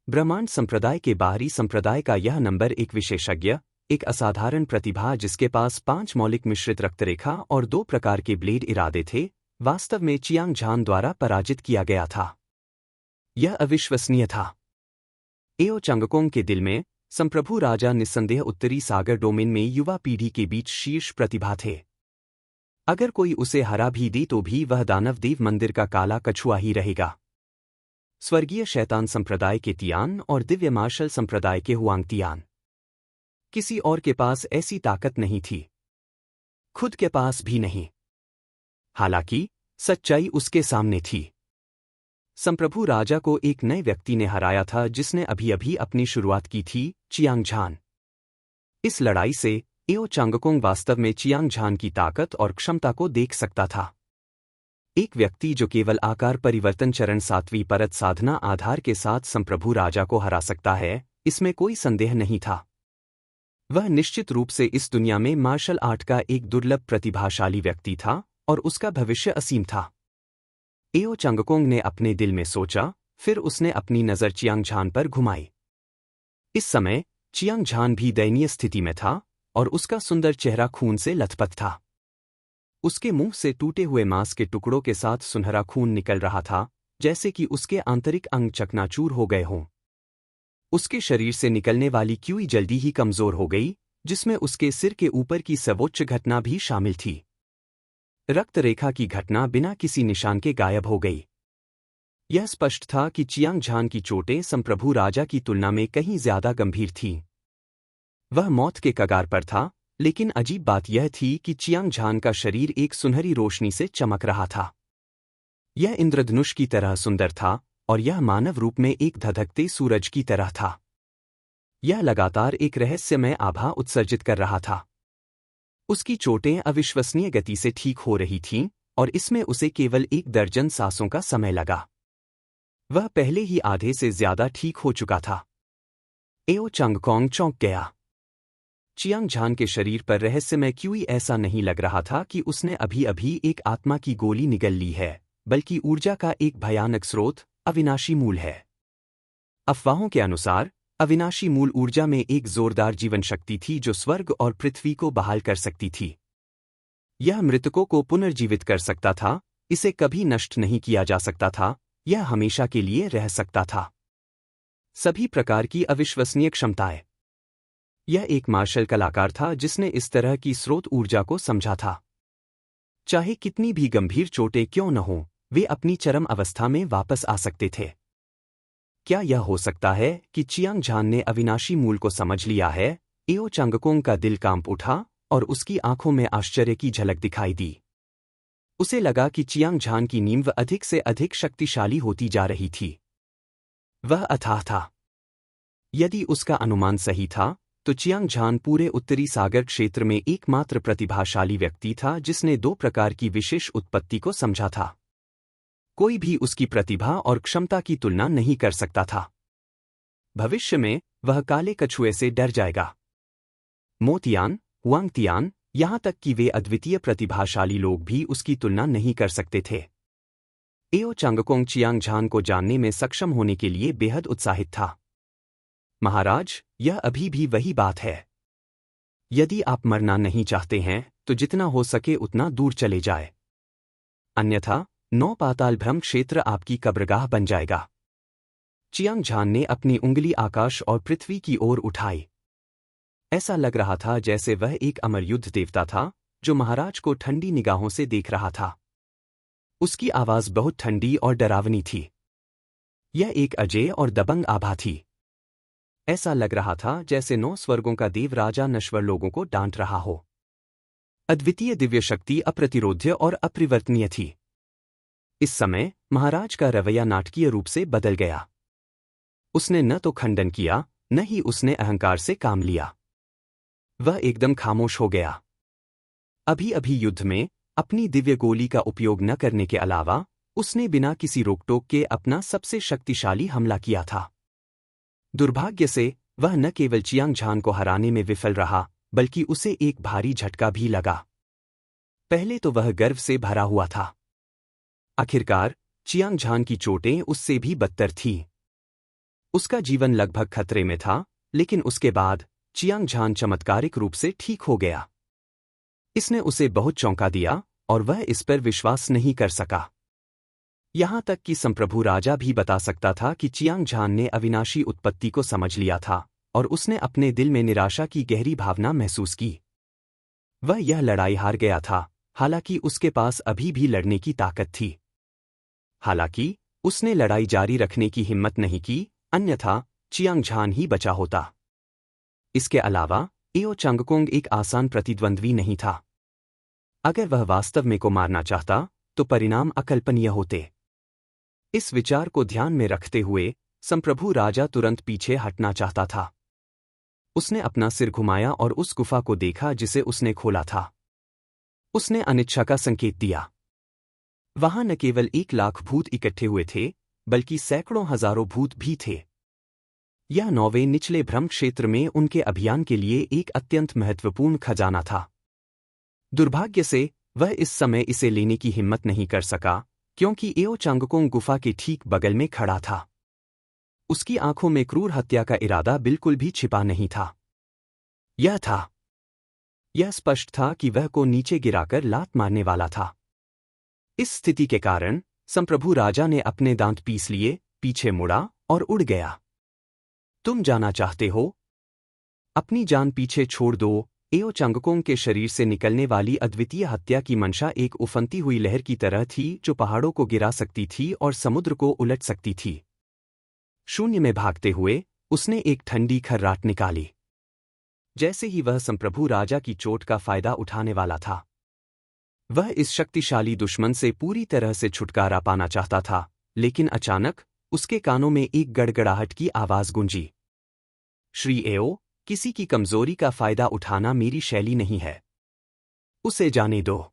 A: ब्रह्मांड संप्रदाय के बाहरी संप्रदाय का यह नंबर 1 विशेषज्ञ, एक असाधारण प्रतिभा जिसके पास 5 मौलिक मिश्रित रक्तरेखा और 2 प्रकार के ब्लेड इरादे थे, वास्तव में चियांग झान द्वारा पराजित किया गया था। यह अविश्वसनीय था। एओ चांगकोंग के दिल में संप्रभु राजा निस्संदेह उत्तरी सागर डोमेन में युवा पीढ़ी के बीच शीर्ष प्रतिभा थे। अगर कोई उसे हरा भी दे तो भी वह दानव देव मंदिर का काला कछुआ ही रहेगा। स्वर्गीय शैतान संप्रदाय के तियान और दिव्य मार्शल संप्रदाय के हुआंग तियान। किसी और के पास ऐसी ताकत नहीं थी। खुद के पास भी नहीं। हालांकि सच्चाई उसके सामने थी। संप्रभु राजा को एक नए व्यक्ति ने हराया था जिसने अभी अभी अपनी शुरुआत की थी, चियांग झान। इस लड़ाई से एओ चांगकोंग वास्तव में चियांग झान की ताकत और क्षमता को देख सकता था। एक व्यक्ति जो केवल आकार परिवर्तन चरण 7वीं परत साधना आधार के साथ संप्रभु राजा को हरा सकता है, इसमें कोई संदेह नहीं था। वह निश्चित रूप से इस दुनिया में मार्शल आर्ट का एक दुर्लभ प्रतिभाशाली व्यक्ति था और उसका भविष्य असीम था। एओ चांगकोंग ने अपने दिल में सोचा, फिर उसने अपनी नज़र चियांग झान पर घुमाई। इस समय चियांग झान भी दयनीय स्थिति में था और उसका सुंदर चेहरा खून से लथपथ था। उसके मुंह से टूटे हुए मांस के टुकड़ों के साथ सुनहरा खून निकल रहा था, जैसे कि उसके आंतरिक अंग चकनाचूर हो गए हों। उसके शरीर से निकलने वाली क्यूई जल्दी ही कमजोर हो गई, जिसमें उसके सिर के ऊपर की सर्वोच्च घटना भी शामिल थी। रक्त रेखा की घटना बिना किसी निशान के गायब हो गई। यह स्पष्ट था कि चियांग झान की चोटें संप्रभु राजा की तुलना में कहीं ज्यादा गंभीर थीं। वह मौत के कगार पर था, लेकिन अजीब बात यह थी कि चियांग झान का शरीर एक सुनहरी रोशनी से चमक रहा था। यह इंद्रधनुष की तरह सुंदर था और यह मानव रूप में एक धधकते सूरज की तरह था। यह लगातार एक रहस्यमय आभा उत्सर्जित कर रहा था। उसकी चोटें अविश्वसनीय गति से ठीक हो रही थीं और इसमें उसे केवल 1 दर्जन सांसों का समय लगा। वह पहले ही आधे से ज्यादा ठीक हो चुका था। एओ चांगकोंग चौंक गया। चियांग झान के शरीर पर रहस्यमय क्यूई ऐसा नहीं लग रहा था कि उसने अभी अभी एक आत्मा की गोली निगल ली है, बल्कि ऊर्जा का एक भयानक स्रोत, अविनाशी मूल है। अफवाहों के अनुसार अविनाशी मूल ऊर्जा में एक जोरदार जीवन शक्ति थी जो स्वर्ग और पृथ्वी को बहाल कर सकती थी। यह मृतकों को पुनर्जीवित कर सकता था, इसे कभी नष्ट नहीं किया जा सकता था, यह हमेशा के लिए रह सकता था। सभी प्रकार की अविश्वसनीय क्षमताएं। यह एक मार्शल कलाकार था जिसने इस तरह की स्रोत ऊर्जा को समझा था। चाहे कितनी भी गंभीर चोटें क्यों न हों, वे अपनी चरम अवस्था में वापस आ सकते थे। क्या यह हो सकता है कि चियांग झान ने अविनाशी मूल को समझ लिया है? एओ चांगकोंग का दिल कांप उठा और उसकी आंखों में आश्चर्य की झलक दिखाई दी। उसे लगा कि चियांग झान की नींव अधिक से अधिक शक्तिशाली होती जा रही थी। वह अथाह था। यदि उसका अनुमान सही था, तो चियांग झान पूरे उत्तरी सागर क्षेत्र में एकमात्र प्रतिभाशाली व्यक्ति था जिसने दो प्रकार की विशेष उत्पत्ति को समझा था। कोई भी उसकी प्रतिभा और क्षमता की तुलना नहीं कर सकता था। भविष्य में वह काले कछुए से डर जाएगा। मोतियान, हुआंगतियान, यहां तक कि वे अद्वितीय प्रतिभाशाली लोग भी उसकी तुलना नहीं कर सकते थे। एओ चांगकोंग चियांग झान को जानने में सक्षम होने के लिए बेहद उत्साहित था। महाराज, यह अभी भी वही बात है। यदि आप मरना नहीं चाहते हैं तो जितना हो सके उतना दूर चले जाए, अन्यथा 9 पाताल भ्रम क्षेत्र आपकी कब्रगाह बन जाएगा। चियांग झान ने अपनी उंगली आकाश और पृथ्वी की ओर उठाई। ऐसा लग रहा था जैसे वह एक अमर युद्ध देवता था जो महाराज को ठंडी निगाहों से देख रहा था। उसकी आवाज बहुत ठंडी और डरावनी थी। यह एक अजेय और दबंग आभा थी। ऐसा लग रहा था जैसे 9 स्वर्गों का देव राजा नश्वर लोगों को डांट रहा हो। अद्वितीय दिव्य शक्ति अप्रतिरोध्य और अपरिवर्तनीय थी। इस समय महाराज का रवैया नाटकीय रूप से बदल गया। उसने न तो खंडन किया, न ही उसने अहंकार से काम लिया। वह एकदम खामोश हो गया। अभी अभी युद्ध में अपनी दिव्य गोली का उपयोग न करने के अलावा उसने बिना किसी रोकटोक के अपना सबसे शक्तिशाली हमला किया था। दुर्भाग्य से वह न केवल चियांग झान को हराने में विफल रहा, बल्कि उसे एक भारी झटका भी लगा। पहले तो वह गर्व से भरा हुआ था। आखिरकार चियांग झान की चोटें उससे भी बदतर थीं। उसका जीवन लगभग खतरे में था, लेकिन उसके बाद चियांग झान चमत्कारिक रूप से ठीक हो गया। इसने उसे बहुत चौंका दिया और वह इस पर विश्वास नहीं कर सका। यहां तक कि संप्रभु राजा भी बता सकता था कि चियांग झान ने अविनाशी उत्पत्ति को समझ लिया था और उसने अपने दिल में निराशा की गहरी भावना महसूस की। वह यह लड़ाई हार गया था, हालांकि उसके पास अभी भी लड़ने की ताकत थी। हालांकि उसने लड़ाई जारी रखने की हिम्मत नहीं की, अन्यथा चियांग झान ही बचा होता। इसके अलावा एओ चांगकोंग एक आसान प्रतिद्वंद्वी नहीं था। अगर वह वास्तव में को मारना चाहता तो परिणाम अकल्पनीय होते। इस विचार को ध्यान में रखते हुए संप्रभु राजा तुरंत पीछे हटना चाहता था। उसने अपना सिर घुमाया और उस गुफा को देखा जिसे उसने खोला था। उसने अनिच्छा का संकेत दिया। वहां न केवल 1 लाख भूत इकट्ठे हुए थे, बल्कि सैकड़ों हजारों भूत भी थे। यह 9वें निचले भ्रम क्षेत्र में उनके अभियान के लिए एक अत्यंत महत्वपूर्ण खजाना था। दुर्भाग्य से वह इस समय इसे लेने की हिम्मत नहीं कर सका, क्योंकि एओ चांगकोंग गुफा के ठीक बगल में खड़ा था। उसकी आंखों में क्रूर हत्या का इरादा बिल्कुल भी छिपा नहीं था। यह स्पष्ट था कि वह को नीचे गिराकर लात मारने वाला था। इस स्थिति के कारण संप्रभु राजा ने अपने दांत पीस लिए, पीछे मुड़ा और उड़ गया। तुम जाना चाहते हो? अपनी जान पीछे छोड़ दो। एओ चांगकोंग के शरीर से निकलने वाली अद्वितीय हत्या की मंशा एक उफनती हुई लहर की तरह थी जो पहाड़ों को गिरा सकती थी और समुद्र को उलट सकती थी। शून्य में भागते हुए उसने एक ठंडी खर्राट निकाली। जैसे ही वह संप्रभु राजा की चोट का फायदा उठाने वाला था, वह इस शक्तिशाली दुश्मन से पूरी तरह से छुटकारा पाना चाहता था, लेकिन अचानक उसके कानों में एक गड़गड़ाहट की आवाज गूंजी। श्री एओ, किसी की कमजोरी का फायदा उठाना मेरी शैली नहीं है। उसे जाने दो।